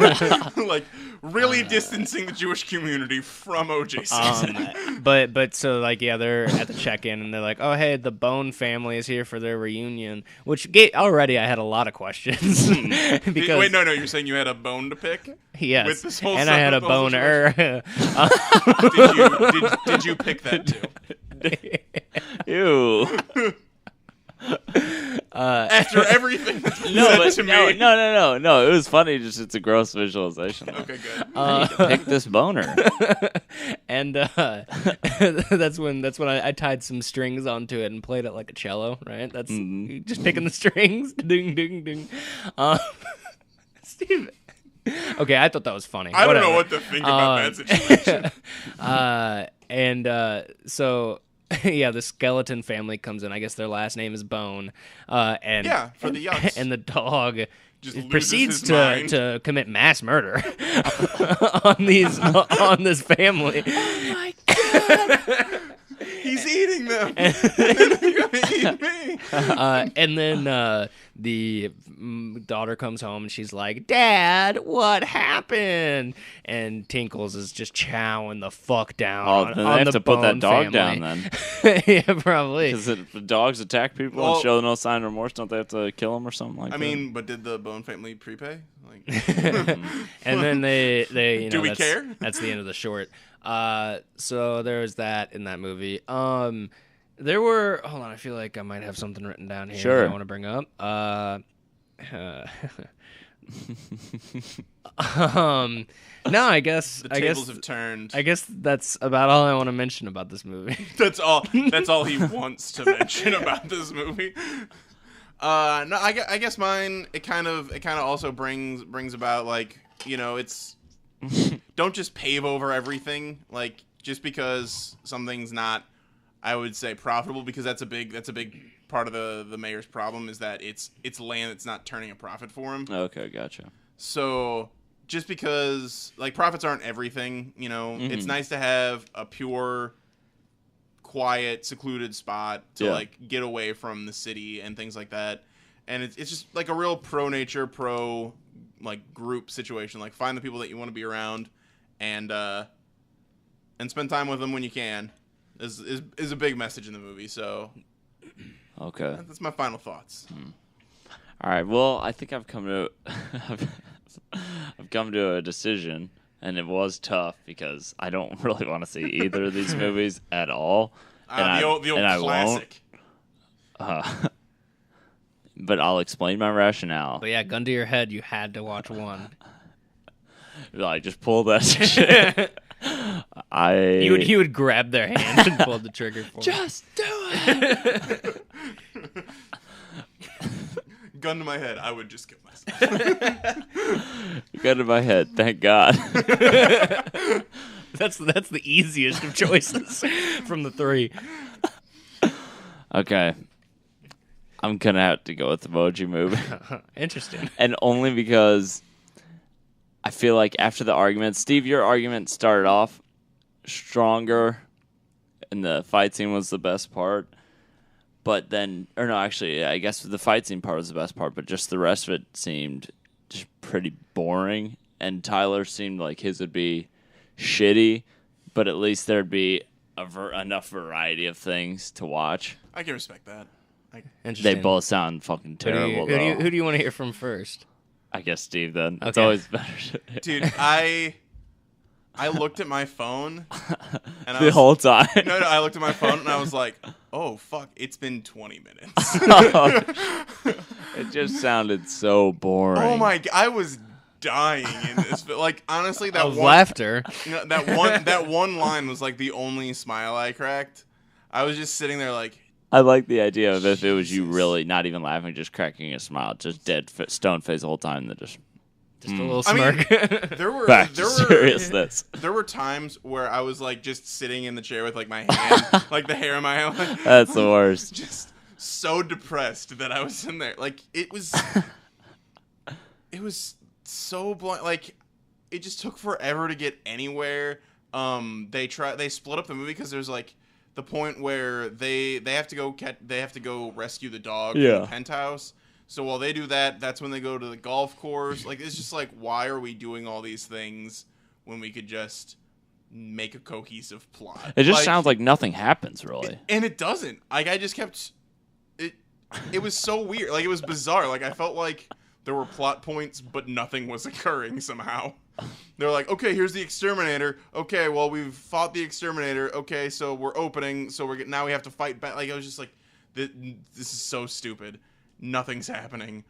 Like really distancing the Jewish community from O.J. Simpson. But so like they're at the check-in and they're like, oh hey, the Bone family is here for their reunion, which already I had a lot situation because Wait, no, you're saying you had a bone to pick? yes, With this whole and I had a whole boner. Did you pick that too? Ew. After everything that's been No, said but to me. no. It was funny. Just it's a gross visualization. Okay, good. I need to pick this boner. And that's when I tied some strings onto it and played it like a cello, right? That's just picking the strings, ding ding ding. Steve. Okay, I thought that was funny. I don't Whatever. know what to think about that situation. So yeah, the skeleton family comes in. I guess their last name is Bone. And Yeah, for the yucks. And the dog Just loses proceeds his mind. to commit mass murder on this family. Oh my god. He's eating them. And then you're gonna eat me. And then the daughter comes home and she's like, "Dad, what happened?" And Tinkles is just chowing the fuck down. Oh, on then they have the to put that Bone dog family. down then. Yeah, probably. Because if dogs attack people Well- and show no sign of remorse, don't they have to kill them or something like I that? mean, but did the Bone family prepay? Like, And then they Do we that's, care? That's the end of the short. So there was that in that movie. There were. Hold on, I feel like I might have something written down here Sure. that I want to bring up. No, I guess the tables have turned. I guess that's about all I want to mention about this movie. That's all he wants to mention about this movie. No, I guess mine. It kind of also brings about like it's don't just pave over everything. Like just because something's not, I would say, profitable, because that's a big part of the mayor's problem is that it's land that's not turning a profit for him. Okay, gotcha. So just because like profits aren't everything, it's nice to have a pure, quiet, secluded spot to like get away from the city and things like that. And it's just like a real pro nature, pro like group situation. Like find the people that you want to be around and spend time with them when you can is a big message in the movie. So Okay. That's my final thoughts. All right. Well, I think I've come to I've come to a decision, and it was tough because I don't really want to see either of these movies at all. The old classic. But I'll explain my rationale. But yeah, gun to your head, you had to watch one. Like, just pull that shit. He would grab their hand and pull the trigger for them. Just do it. Gun to my head, I would just kill myself. Gun to my head. Thank God. That's the easiest of choices from the three. Okay. I'm going to have to go with Emoji Movie. Interesting. And only because I feel like after the argument, Steve, your argument started off stronger, and the fight scene was the best part. But then, or no, actually, I guess the fight scene part was the best part, but just the rest of it seemed just pretty boring. And Tyler seemed like his would be shitty, but at least there'd be enough variety of things to watch. I can respect that. They both sound fucking terrible, who do you want to hear from first? I guess Steve, then. Okay. It's always better. Dude, I looked at my phone. And The whole time. No, I looked at my phone and I was like, oh, fuck, it's been 20 minutes. It just sounded so boring. Oh, my God. I was dying in this. Like, honestly, that one laughter. that one line was like the only smile I cracked. I was just sitting there like, I like the idea of if it was you really not even laughing, just cracking a smile, just dead stone face the whole time, then just a little smirk. There were seriousness. There were times where I was like just sitting in the chair with like my hand, like the hair in my hand. Like, That's the worst. Just so depressed that I was in there. Like it was so blunt. Like it just took forever to get anywhere. They split up the movie because there's like the point where they have to go rescue the dog from the penthouse. So while they do that, that's when they go to the golf course. Like it's just like, why are we doing all these things when we could just make a cohesive plot? It just sounds like nothing happens really. And it doesn't. Like I just kept it was so weird. Like it was bizarre. Like I felt like there were plot points, but nothing was occurring somehow. They're like, okay, here's the exterminator. Okay, well, we've fought the exterminator. Okay, so we're opening. So now we have to fight back. Like, I was just like, this is so stupid. Nothing's happening.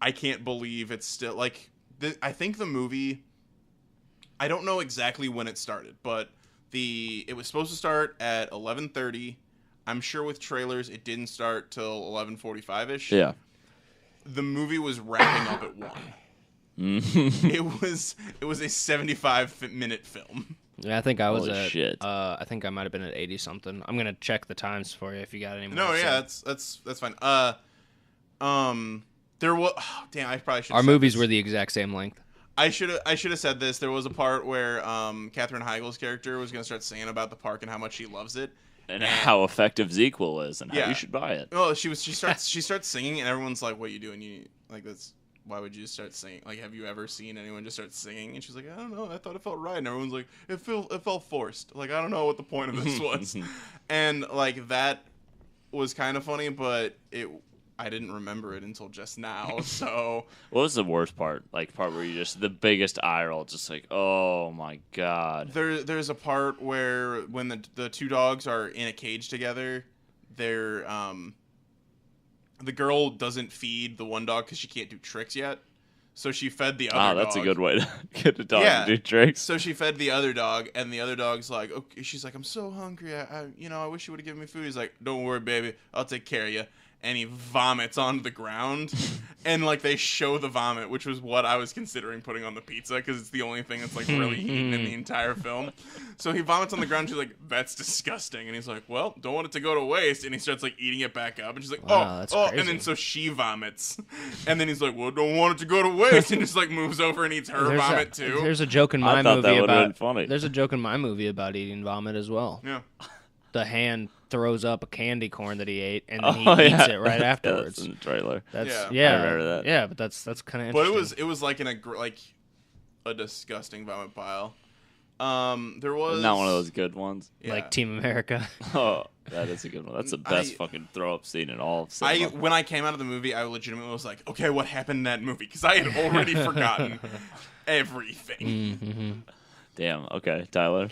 I can't believe it's still, like, I think the movie, I don't know exactly when it started, but it was supposed to start at 11:30. I'm sure with trailers, it didn't start till 11:45-ish. Yeah. The movie was wrapping up at 1. It was a 75-minute film. Yeah, I think I was Holy at. shit. I think I might have been at 80 something. I'm gonna check the times for you if you got any more. No, yeah, that's fine. There was. Oh, damn, I probably should. Our movies were the exact same length. I should have said this. There was a part where Katherine Heigl's character was gonna start singing about the park and how much she loves it. And how effective Zequel is and how you should buy it. Well, she starts singing and everyone's like, "What are you doing? You like that's." Why would you start singing? Like, have you ever seen anyone just start singing? And she's like, I don't know. I thought it felt right. And everyone's like, it felt forced. Like, I don't know what the point of this was. And like that was kind of funny, but I didn't remember it until just now. So what was the worst part? Like part where you just the biggest eye roll, just like, oh my god. There's a part where when the two dogs are in a cage together, they're the girl doesn't feed the one dog because she can't do tricks yet. So she fed the other dog. That's a good way to get a dog to do tricks. So she fed the other dog, and the other dog's like, okay. She's like, I'm so hungry. I wish you would have given me food. He's like, don't worry, baby. I'll take care of you. And he vomits on the ground. And, like, they show the vomit, which was what I was considering putting on the pizza because it's the only thing that's, like, really eaten in the entire film. So he vomits on the ground. She's like, that's disgusting. And he's like, well, don't want it to go to waste. And he starts, like, eating it back up. And she's like, wow, that's crazy. And then so she vomits. And then he's like, well, don't want it to go to waste. And just, like, moves over and eats her vomit, too. There's a joke in my I thought movie that would have about been funny. There's a joke in my movie about eating vomit as well. Yeah. The hand throws up a candy corn that he ate, and then he eats it right afterwards. That's in the trailer. That's Yeah. I remember that. Yeah, but that's kind of But interesting. it was like in a disgusting vomit pile. There was Not one of those good ones. Yeah. Like Team America. Oh, that is a good one. That's the best fucking throw up scene in all of cinema. When I came out of the movie, I legitimately was like, okay, what happened in that movie? Because I had already forgotten everything. Damn. Okay, Tyler.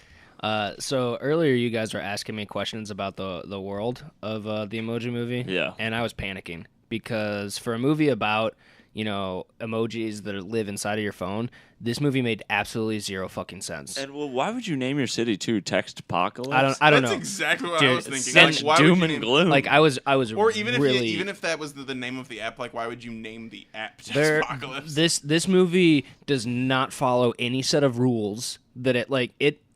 So earlier you guys were asking me questions about the world of the Emoji Movie. Yeah. And I was panicking because for a movie about, emojis that live inside of your phone, this movie made absolutely zero fucking sense. And why would you name your city too? Text Apocalypse? I don't know. That's exactly what I Dude, was thinking. Such Like, why doom would you and name, gloom. Like I was or even really, if that was the name of the app, like why would you name the app Apocalypse? this movie does not follow any set of rules that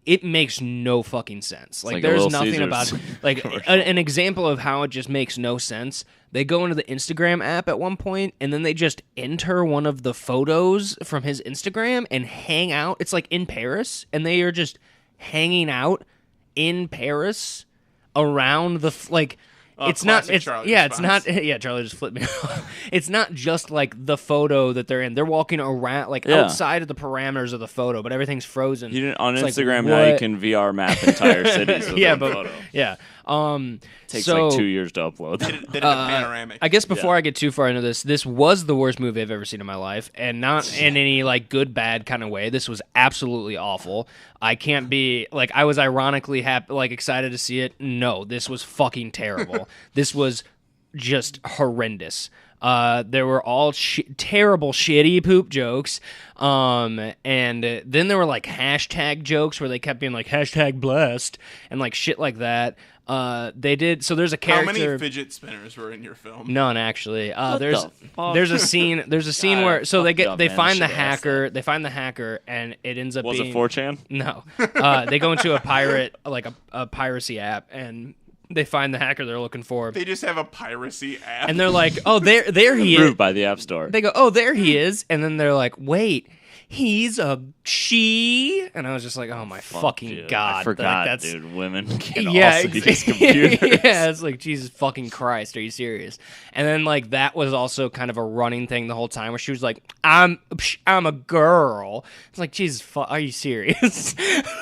it makes no fucking sense. Like like a there's Little nothing Caesars about like an example of how it just makes no sense. They go into the Instagram app at one point and then they just enter one of the photos from his Instagram and hang out. It's like in Paris and they are just hanging out in Paris around the it's not. classic It's Charlie yeah. response. It's not. Yeah. Charlie just flipped me off. It's not just like the photo that they're in. They're walking around Yeah. outside of the parameters of the photo, but everything's frozen. You didn't, on It's like, Instagram now you what? can VR map entire cities with Yeah, one but photo. yeah. Takes so, like 2 years to upload. They did a panoramic. I guess before I get too far into this was the worst movie I've ever seen in my life, and not in any like good bad kind of way. This was absolutely awful. I can't be like I was ironically happy, like excited to see it. No, this was fucking terrible. This was just horrendous. There were all terrible, shitty poop jokes. And then there were like hashtag jokes where they kept being like hashtag blessed and like shit like that. They did. So there's a How character. many fidget spinners were in your film? None actually. the fuck? There's a scene. There's a scene God, where so they fucked up, they man. I find the should've asked hacker. They find the hacker, and it ends up Was being it 4chan? No. They go into a pirate like a piracy app, and they find the hacker they're looking for, They just have a piracy app. and they're like, "Oh, there he is." Approved by the App Store. They go, "Oh, there he is," and then they're like, "Wait, he's a she," and I was just like, "Oh my fucking Dude, god!" I forgot, Like, dude. Women can Yeah, also use computers. yeah, it's like Jesus fucking Christ, are you serious? And then like that was also kind of a running thing the whole time where she was like, I'm a girl. It's like Jesus, are you serious?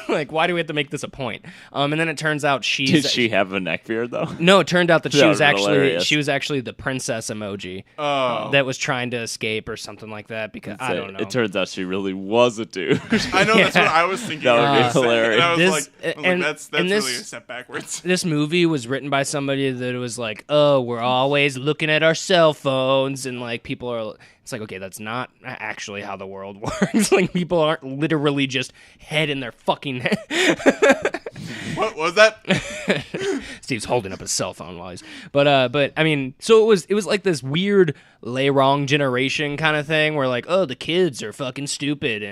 Like, why do we have to make this a point? And then it turns out Did she have a neck beard though? No, it turned out that That was hilarious. she was actually the princess emoji that was trying to escape or something like that because I don't know. It turns out she really was a dude. I know that's what I was thinking. That would be when you said it. hilarious. And I was This- like, and- that's and really this- a step backwards. This movie was written by somebody that was like, "Oh, we're always looking at our cell phones," and like people are. It's like, okay, that's not actually how the world works. Like people aren't literally just head in their fucking head. What was that? Steve's holding up his cell phone while he's, but I mean, so it was like this weird lay wrong generation kind of thing where like, oh, the kids are fucking stupid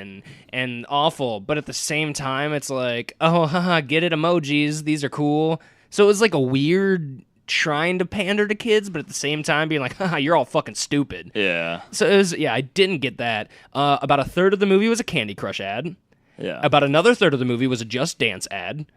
and awful, but at the same time, it's like, oh, haha, get it, emojis, these are cool. So it was like a weird trying to pander to kids, but at the same time being like, haha, you're all fucking stupid. Yeah. So it was, I didn't get that. About a third of the movie was a Candy Crush ad. Yeah. About another third of the movie was a Just Dance ad.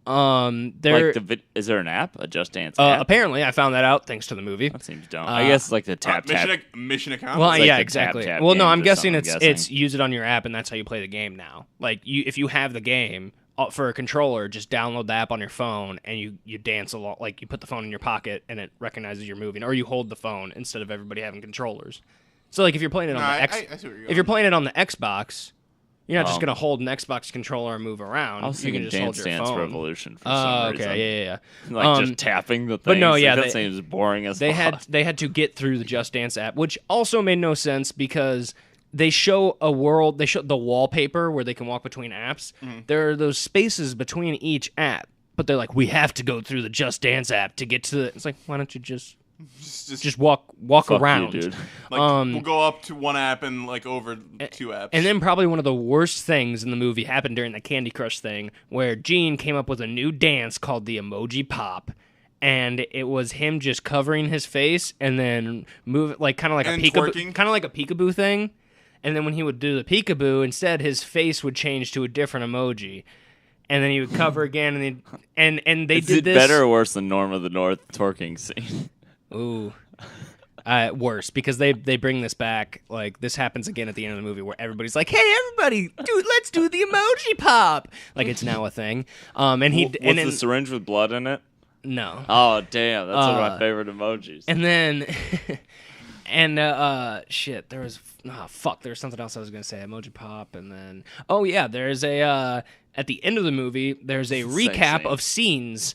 There is there an app? A Just Dance app? apparently I found that out thanks to the movie. That seems dumb. I guess like the tap tap. Mission accomplished. Well, like yeah, the exactly. tap Well, no, games I'm or guessing something, it's use it on your app, and that's how you play the game now. Like if you have the game for a controller, just download the app on your phone, and you dance a lot. Like you put the phone in your pocket, and it recognizes you're moving, or you hold the phone instead of everybody having controllers. So like if you're playing it on the I see where you're going. if you're playing it on the Xbox, you're not just Oh. gonna hold an Xbox controller and move around. I was you can thinking just hold Dance your Dance phone. Revolution for Oh, some okay, reason. yeah. Like just tapping the thing. but no, yeah, that they- seems boring as They fuck. had to get through the Just Dance app, which also made no sense because they show a world. They show the wallpaper where they can walk between apps. There are those spaces between each app, but they're like, we have to go through the Just Dance app to get to the. It's like, why don't you just walk Fuck you, around, dude. Like, we'll go up to one app and like over two apps. And then probably one of the worst things in the movie happened during the Candy Crush thing, where Gene came up with a new dance called the Emoji Pop. And it was him just covering his face and then move like kind of like And a peekaboo, twerking. kind of like a peekaboo thing. And then when he would do the peekaboo, instead his face would change to a different emoji. And then he would cover again, and they Is did it this better or worse than Norm of the North twerking scene? Ooh. Worse, because they bring this back. Like, this happens again at the end of the movie where everybody's like, "Hey, everybody, let's do the emoji pop!" Like, it's now a thing. And What's the syringe with blood in it? No. Oh, damn. That's one of my favorite emojis. And then, shit, there was, there was something else I was going to say. Emoji pop, and then, there's at the end of the movie, there's a recap of scenes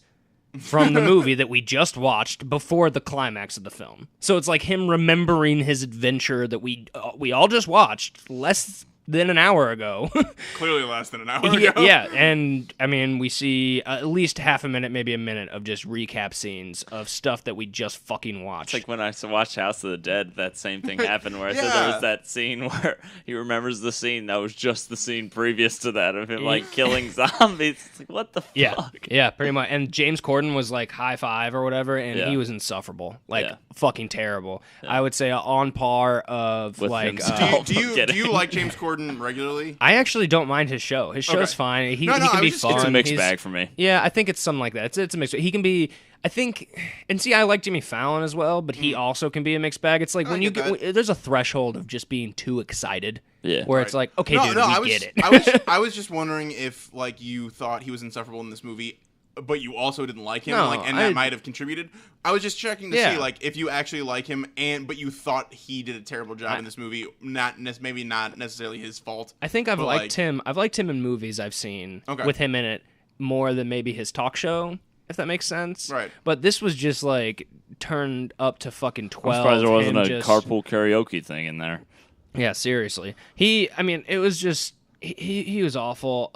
from the movie that we just watched before the climax of the film. So it's like him remembering his adventure that we all just watched less than an hour ago. Clearly less than an hour ago. Yeah, and I mean, we see at least half a minute, maybe a minute of just recap scenes of stuff that we just fucking watched. It's like when I watched House of the Dead, that same thing happened where I said there was that scene where he remembers the scene that was just the scene previous to that of him like killing zombies. It's like, what the fuck? Yeah, pretty much. And James Corden was like high five or whatever, and he was insufferable. Like, fucking terrible. Yeah. I would say on par of with like. Do you like James Corden regularly? I actually don't mind his show. His show's fine. He can be fun. It's a mixed bag for me. Yeah, I think it's something like that. It's a mixed bag. He can be. I think, and see, I like Jimmy Fallon as well, but he also can be a mixed bag. It's like when you get, there's a threshold of just being too excited. Yeah. Where it's like, okay, dude, we get it. I was just wondering if like you thought he was insufferable in this movie, but you also didn't like him, that might have contributed. I was just checking to see like if you actually like him, but you thought he did a terrible job in this movie. Maybe not necessarily his fault. I think I've liked him. I've liked him in movies I've seen with him in it more than maybe his talk show, if that makes sense. Right. But this was just like turned up to fucking 12. I'm surprised there wasn't a carpool karaoke thing in there. Yeah, seriously. It was just. He was awful,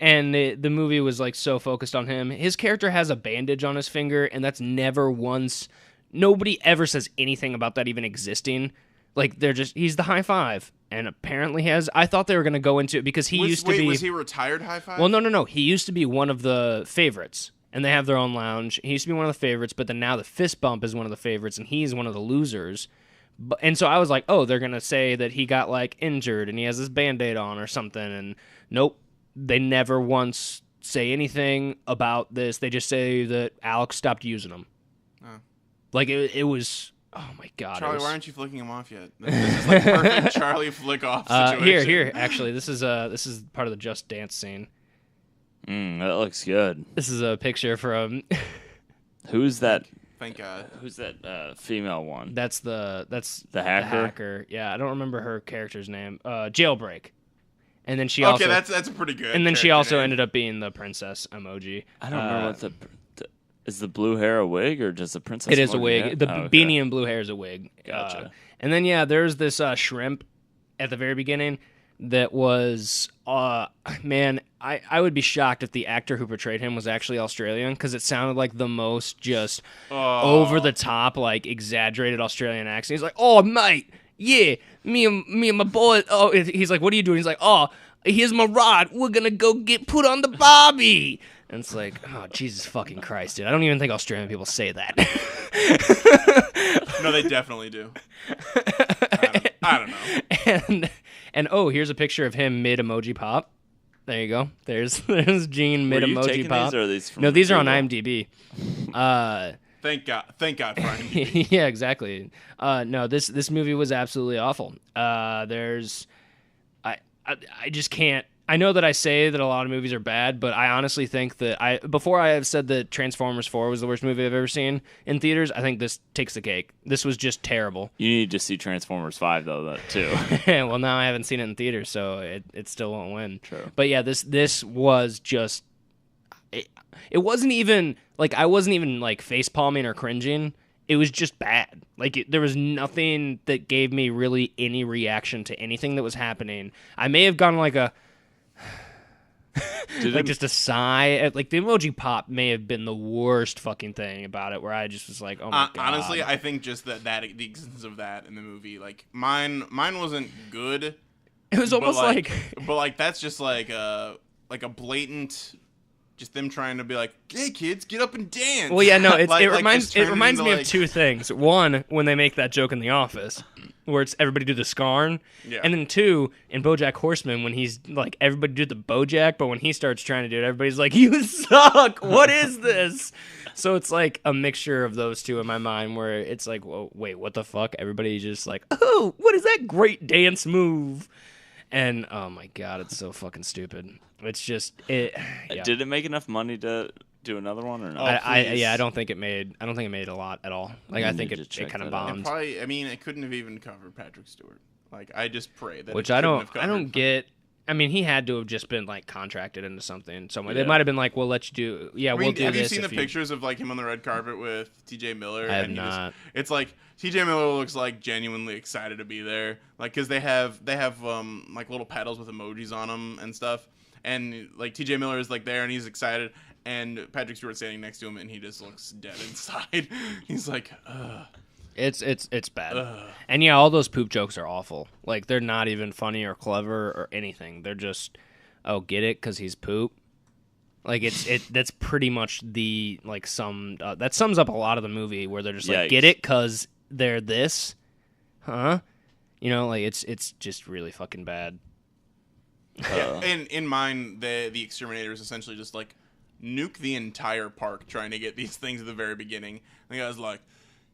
and the movie was like so focused on him. His character has a bandage on his finger, and that's never once. Nobody ever says anything about that even existing. Like he's the high five, and apparently has. I thought they were gonna go into it because was he retired high five? Well, no. He used to be one of the favorites, and they have their own lounge. He used to be one of the favorites, but then now the fist bump is one of the favorites, and he's one of the losers. And so I was like, oh, they're going to say that he got, like, injured and he has this Band-Aid on or something. And nope, they never once say anything about this. They just say that Alex stopped using them. Oh. Like, it was, oh, my God. Charlie, why aren't you flicking him off yet? This is, like, perfect Charlie flick-off situation. Here, actually, this is part of the Just Dance scene. That looks good. This is a picture from... Who's that... Thank God. Who's that female one? That's the hacker. The hacker. Yeah, I don't remember her character's name. Jailbreak. And then she that's a pretty good. And then she also ended up being the princess emoji. I don't remember what is the blue hair a wig or just the princess? It is a wig. The beanie and blue hair is a wig. Gotcha. And then there's this shrimp at the very beginning that was man, I would be shocked if the actor who portrayed him was actually Australian, because it sounded like the most just over the top, like exaggerated Australian accent. He's like, "Oh mate, yeah, me and my boy." Oh, he's like, "What are you doing?" He's like, "Oh, here's my rod. We're gonna go get put on the Barbie." And it's like, oh Jesus fucking Christ, dude! I don't even think Australian people say that. No, they definitely do. I don't know. And here's a picture of him mid emoji pop. There you go. There's Gene mid emoji pop. These are on IMDb. Thank God for IMDb. Yeah, exactly. No, this movie was absolutely awful. I just can't. I know that I say that a lot of movies are bad, but I honestly think that before I have said that Transformers 4 was the worst movie I've ever seen in theaters, I think this takes the cake. This was just terrible. You need to see Transformers 5 though, too. Well, now I haven't seen it in theaters, so it still won't win. True. But yeah, this was just it wasn't even like I wasn't even like face palming or cringing. It was just bad. Like there was nothing that gave me really any reaction to anything that was happening. I may have gone like a just a sigh. Like the emoji pop may have been the worst fucking thing about it, where I just was like, oh my God. Honestly, I think just that the existence of that in the movie, like mine wasn't good. It was almost but like that's just like a blatant just them trying to be like, "Hey kids, get up and dance." Well, yeah, no, it just turn reminds into, me of two things. One, when they make that joke in The Office, where it's everybody do the scarn, Yeah. and then two, in BoJack Horseman, when he's like everybody do the BoJack, but when he starts trying to do it, everybody's like, "You suck! What is this?" So it's like a mixture of those two in my mind, where it's like, "Whoa, wait, what the fuck?" Everybody just like, "Oh, what is that great dance move?" And oh my god, it's so fucking stupid. It's just it. Yeah. Did it make enough money to do another one or not? I don't think it made a lot at all. Like, I need think to it check kind of that out. bombed. Probably, I mean, it couldn't have even covered Patrick Stewart. Like, I just pray that. Which it I couldn't don't have covered. get. I mean, he had to have just been like contracted into something somewhere. They Yeah. might have been like, "We'll let you do." Yeah, I mean, we'll do have this. you seen the if pictures of like him on the red carpet with T.J. Miller? I have and not. It's like T.J. Miller looks like genuinely excited to be there, like because they have like little paddles with emojis on them and stuff, and like T.J. Miller is like there and he's excited, and Patrick Stewart standing next to him and he just looks dead inside. He's like, ugh. It's bad. And yeah, all those poop jokes are awful. Like, they're not even funny or clever or anything. They're just, oh, get it because he's poop. Like, that's pretty much the like that sums up a lot of the movie, where they're just like, Yikes. get it because they're this, huh? You know, like it's just really fucking bad. And in mine, the exterminators essentially just like nuke the entire park trying to get these things at the very beginning. The guy's like,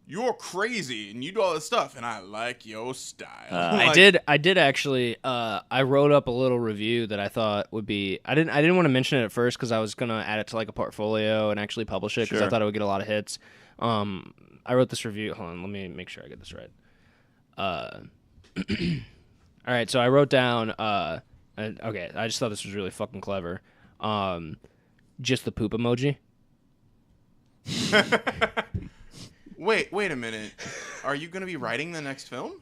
"You're crazy and you do all this stuff, and I like your style." I did actually. I wrote up a little review that I thought would be. I didn't want to mention it at first because I was gonna add it to like a portportrait and actually publish it because I Sure. thought it would get a lot of hits. I wrote this review. Hold on, let me make sure I get this right. All right, so I wrote down. Okay, I just thought this was really fucking clever. Just the poop emoji. Wait a minute. Are you going to be writing the next film?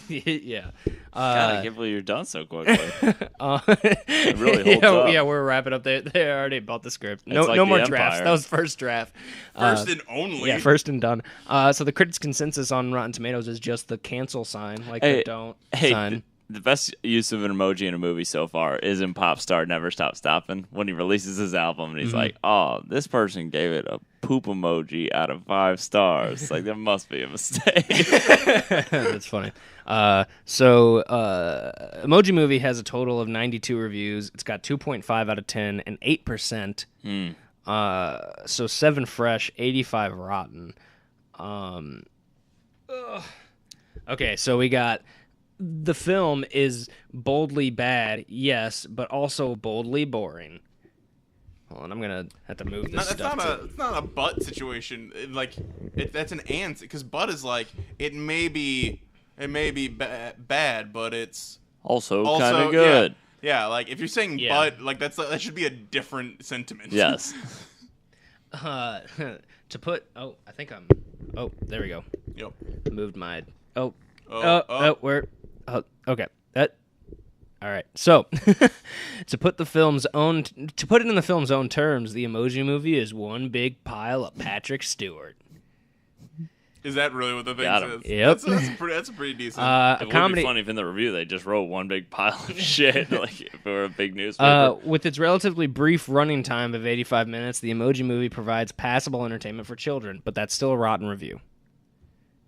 Yeah. God, I can't believe you're done so quickly. It really holds up. Yeah, we're wrapping up. They already bought the script. It's No, like no The more Empire. drafts. That was first draft. First and only. Yeah, first and done. So the critics' consensus on Rotten Tomatoes is just the cancel sign, like the don't sign. The best use of an emoji in a movie so far is in Pop Star Never Stop Stopping when he releases his album and he's like, "Oh, this person gave it a poop emoji out of 5 stars." Like, there must be a mistake. That's funny. So Emoji Movie has a total of 92 reviews. It's got 2.5 out of 10 and 8%. So 7 fresh, 85 rotten. Okay, so we got... The film is boldly bad, yes, but also boldly boring. Hold on, I'm gonna have to move this stuff. It's not a butt situation. That's an and, because butt is like it may be bad, but it's also kind of good. Yeah, like if you're saying butt, like that should be a different sentiment. Yes. To put... Oh, I think I'm... Oh, there we go. Yep. Moved my... where... Oh, okay. All right. So, to put it in the film's own terms, the Emoji Movie is one big pile of Patrick Stewart. Is that really what the thing Got says? him. Yep. That's pretty decent. A It would comedy be funny if in the review they just wrote one big pile of shit, like if it were a big newspaper. with its relatively brief running time of 85 minutes, the Emoji Movie provides passable entertainment for children, but that's still a rotten review.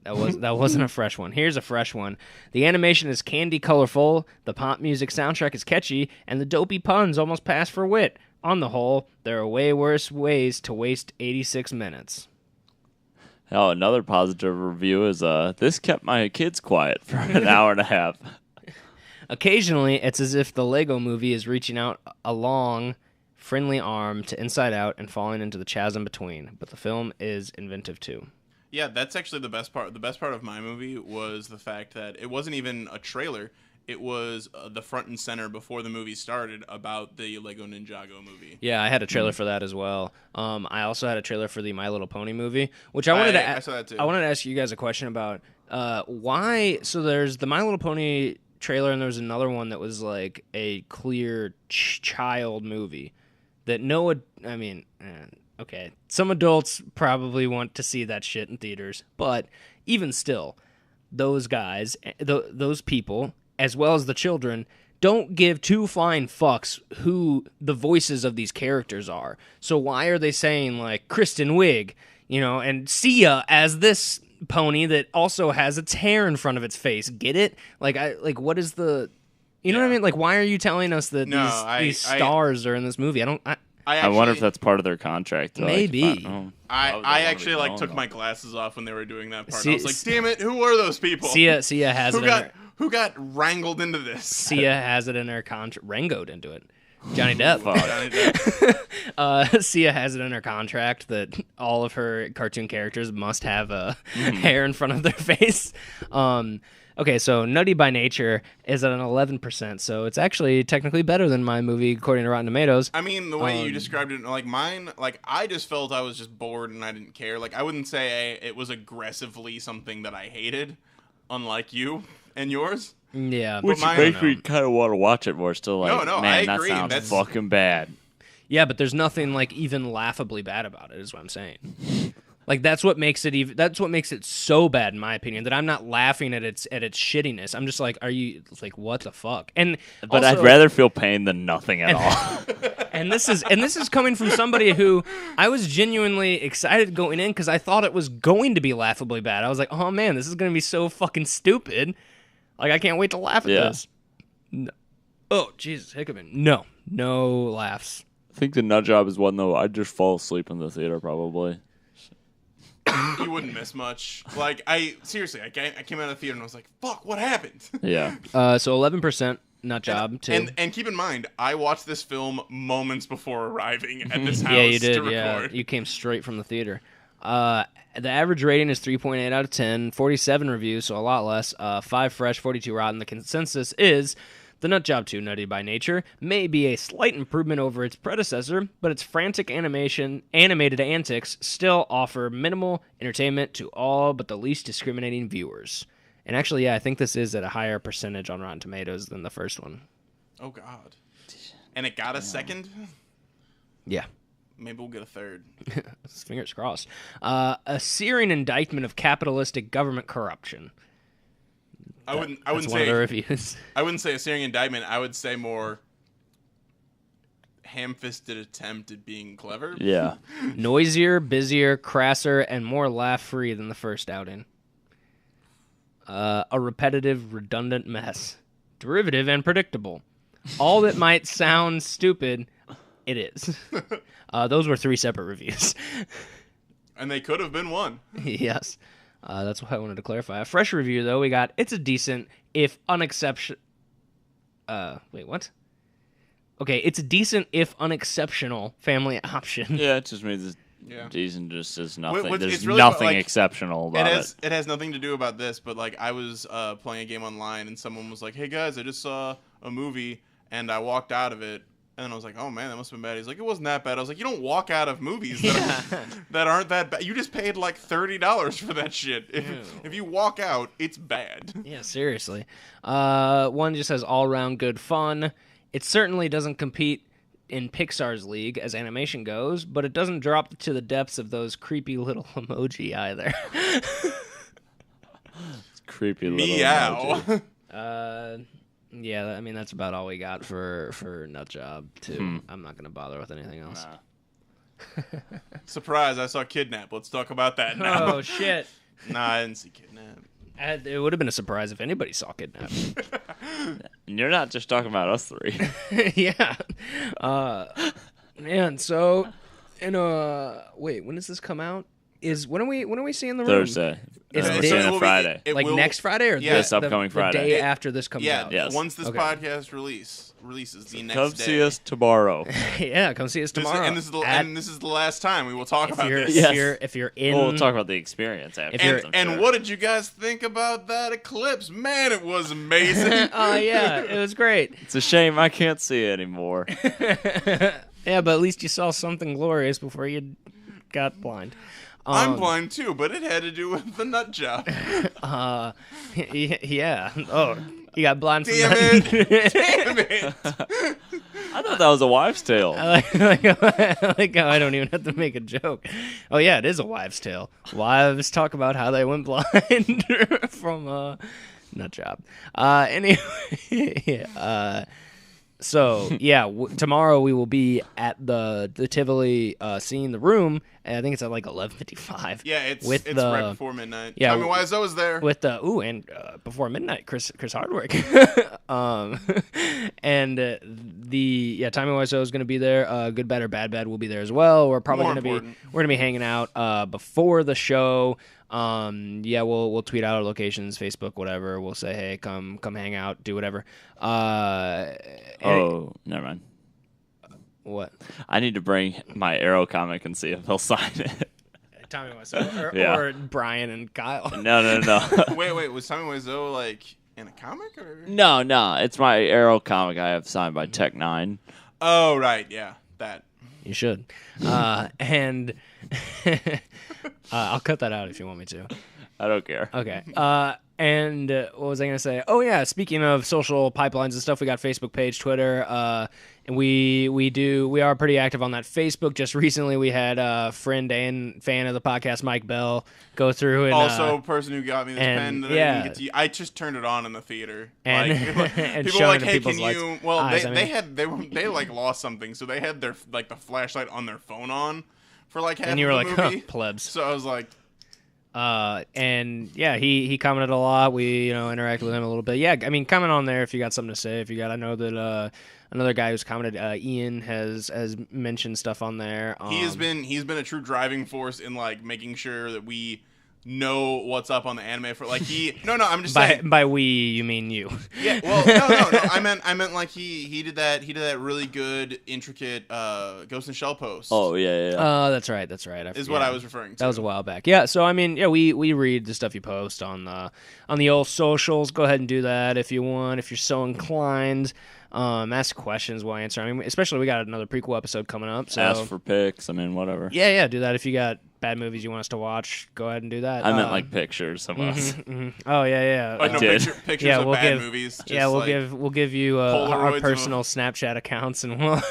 That wasn't a fresh one. Here's a fresh one. The animation is candy colorful, the pop music soundtrack is catchy, and the dopey puns almost pass for wit. On the whole, there are way worse ways to waste 86 minutes. Oh, another positive review is this kept my kids quiet for an hour and a half. Occasionally, it's as if the Lego Movie is reaching out a long, friendly arm to Inside Out and falling into the chasm between, but the film is inventive too. Yeah, that's actually the best part. The best part of my movie was the fact that it wasn't even a trailer. It was the front and center before the movie started about the Lego Ninjago movie. Yeah, I had a trailer for that as well. I also had a trailer for the My Little Pony movie, which I wanted I saw that too. I wanted to ask you guys a question about why. So there's the My Little Pony trailer, and there's another one that was like a clear child movie that okay, some adults probably want to see that shit in theaters, but even still, those guys, those people, as well as the children, don't give two flying fucks who the voices of these characters are. So why are they saying like Kristen Wiig, and Sia as this pony that also has its hair in front of its face? Get it? What is the, what I mean? Like, why are you telling us that these stars are in this movie? I wonder if that's part of their contract. Maybe. I actually took my glasses off when they were doing that part. I was like, damn it, who are those people? Sia has it. Who got wrangled into this? Sia has it in her contract. Wrangled into it. Johnny Depp. Johnny Depp. Sia has it in her contract that all of her cartoon characters must have hair in front of their face. Okay, so Nutty by Nature is at an 11%, so it's actually technically better than my movie according to Rotten Tomatoes. I mean, the way you described it, like mine, like I just felt I was just bored and I didn't care. Like I wouldn't say it was aggressively something that I hated, unlike you and yours. Yeah, which makes me kind of want to watch it more. Still, like, no, man, I agree. That sounds fucking bad. Yeah, but there's nothing like even laughably bad about it. Is what I'm saying. Like that's what makes it that's what makes it so bad in my opinion, that I'm not laughing at its shittiness. I'm just like, are you like, what the fuck? But also, I'd rather feel pain than nothing at all. and this is coming from somebody who I was genuinely excited going in because I thought it was going to be laughably bad. I was like, oh man, this is going to be so fucking stupid. Like I can't wait to laugh at this. No. Oh Jesus, Hickman. No laughs. I think the nut job is one though. I'd just fall asleep in the theater probably. You wouldn't miss much. Like I came out of the theater and I was like, "Fuck, what happened?" Yeah. So 11% nut job too. And keep in mind, I watched this film moments before arriving at this house. Yeah, you did. To record. Yeah, you came straight from the theater. The average rating is 3.8 out of 10. 47 reviews, so a lot less. 5 fresh, 42 rotten. The consensus is The Nut Job 2, Nutty by Nature, may be a slight improvement over its predecessor, but its frantic animated antics still offer minimal entertainment to all but the least discriminating viewers. And actually, yeah, I think this is at a higher percentage on Rotten Tomatoes than the first one. Oh, God. And it got a second? Yeah. Maybe we'll get a third. Fingers crossed. A searing indictment of capitalistic government corruption. I wouldn't One say of the reviews. I wouldn't say a searing indictment. I would say more ham-fisted attempt at being clever. Yeah. Noisier, busier, crasser, and more laugh-free than the first outing. A repetitive, redundant mess. Derivative and predictable. All that might sound stupid, it is. Those were 3 separate reviews. And they could have been one. Yes. That's what I wanted to clarify. A fresh review, though, we got, it's a decent, if unexceptional... wait, what? Okay, it's a decent, if unexceptional, family option. Yeah, it just means Yeah. decent just is nothing. It's There's really nothing like, exceptional about it. It has nothing to do about this, but like I was playing a game online and someone was like, "Hey guys, I just saw a movie and I walked out of it." And then I was like, "Oh man, that must have been bad." He's like, "It wasn't that bad." I was like, "You don't walk out of movies that aren't that bad. You just paid like $30 for that shit. If you walk out, it's bad." Yeah, seriously. One just has all-around good fun. It certainly doesn't compete in Pixar's league as animation goes, but it doesn't drop to the depths of those creepy little emoji either. Creepy little Meow. emoji. Yeah, I mean, that's about all we got for Nut Job 2. I'm not going to bother with anything else. Nah. Surprise, I saw Kidnap. Let's talk about that now. Oh, shit. Nah, I didn't see Kidnap. It would have been a surprise if anybody saw Kidnap. And you're not just talking about us 3. Yeah. Man, so, wait, when does this come out? When are we seeing the room? Thursday. Is We're it- seeing it it will be- Friday. it Like will- next Friday or Yeah, this upcoming the Friday. day after this comes Yeah, out? Yes. once this Okay. podcast releases the next Come day. see us tomorrow. Yeah, come see us tomorrow. And this is the last time we will talk if about you're, this. Yes. if you're in, We'll talk about the experience after. If you're- And what did you guys think about that eclipse? Man, it was amazing. oh yeah, it was great. It's a shame I can't see it anymore. Yeah, but at least you saw something glorious before you got blind. I'm blind too, but it had to do with the nut job. Yeah. Oh, you got blind from Damn that. it! Damn it! I thought that was a wives' tale. I like how I don't even have to make a joke. Oh yeah, it is a wives' tale. Wives talk about how they went blind from Nut job. Anyway, so yeah, tomorrow we will be at the Tivoli, seeing The Room. And I think it's at like 11:55. Yeah, it's with right before midnight. Yeah, Tommy Wiseau is there. With the and before midnight, Chris Hardwick. And Tommy Wiseau is going to be there. Good Bad or Bad Bad will be there as well. We're probably going to be hanging out before the show. We'll tweet out our locations, Facebook, whatever. We'll say, hey, come hang out, do whatever. Never mind. What? I need to bring my Arrow comic and see if he'll sign it. Tommy Wiseau or Brian and Kyle. No. Wait, was Tommy Wiseau like in a comic or? No, it's my Arrow comic I have signed by Tech Nine. Oh right, yeah, that. You should. And I'll cut that out if you want me to. I don't care. Okay. And what was I going to say? Oh, yeah. Speaking of social pipelines and stuff, we got Facebook page, Twitter, and we are pretty active on that Facebook. Just recently, we had a friend and fan of the podcast, Mike Bell, go through and also a person who got me this pen that I didn't get to use. I just turned it on in the theater, and, and people were like, "Hey, can you?" Well, eyes, they like lost something, so they had their like the flashlight on their phone on for like half and you were of like, the movie. huh, plebs. So I was like. And yeah, he commented a lot. We interacted with him a little bit. Yeah, I mean, comment on there if you got something to say. I know that another guy who's commented, Ian has mentioned stuff on there. He's been a true driving force in like making sure that we know what's up on the anime for like I'm just saying by we you mean you. Yeah, well no I meant like he did that really good intricate Ghost in Shell post. Oh yeah. That's right what I was referring to. That was a while back. Yeah, so I mean, yeah, we read the stuff you post on the old socials. Go ahead and do that if you want, if you're so inclined. Ask questions, we'll answer. I mean, especially we got another prequel episode coming up. So ask for picks. I mean, whatever. Yeah, do that. If you got bad movies you want us to watch, go ahead and do that. I meant like pictures of us. Oh yeah. Oh, no, pictures of bad movies. Just yeah, we'll give you our personal Polaroids Snapchat accounts, and we'll.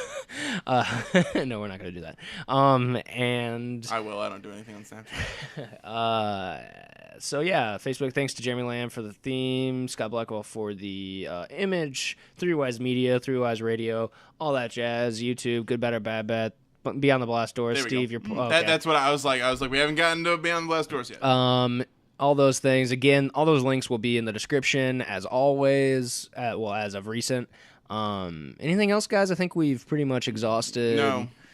No, we're not gonna do that. And I will. I don't do anything on Snapchat. So yeah, Facebook. Thanks to Jeremy Lamb for the theme, Scott Blackwell for the image, Three Wise Media, Three Wise Radio, all that jazz. YouTube, Good, Bad or Bad Bad. Beyond the Blast Doors, Steve. You're okay. That's what I was like. We haven't gotten to Beyond the Blast Doors yet. All those things. Again, all those links will be in the description as always. As of recent. Anything else, guys? I think we've pretty much exhausted.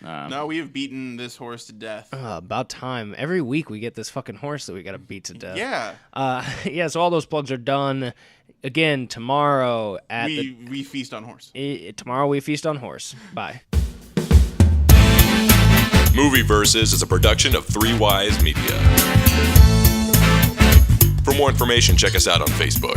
No, we have beaten this horse to death. About time. Every week we get this fucking horse that we got to beat to death. Yeah. So all those plugs are done. Again, tomorrow at we feast on horse. Tomorrow we feast on horse. Bye. Movie Versus is a production of Three Wise Media. For more information, check us out on Facebook.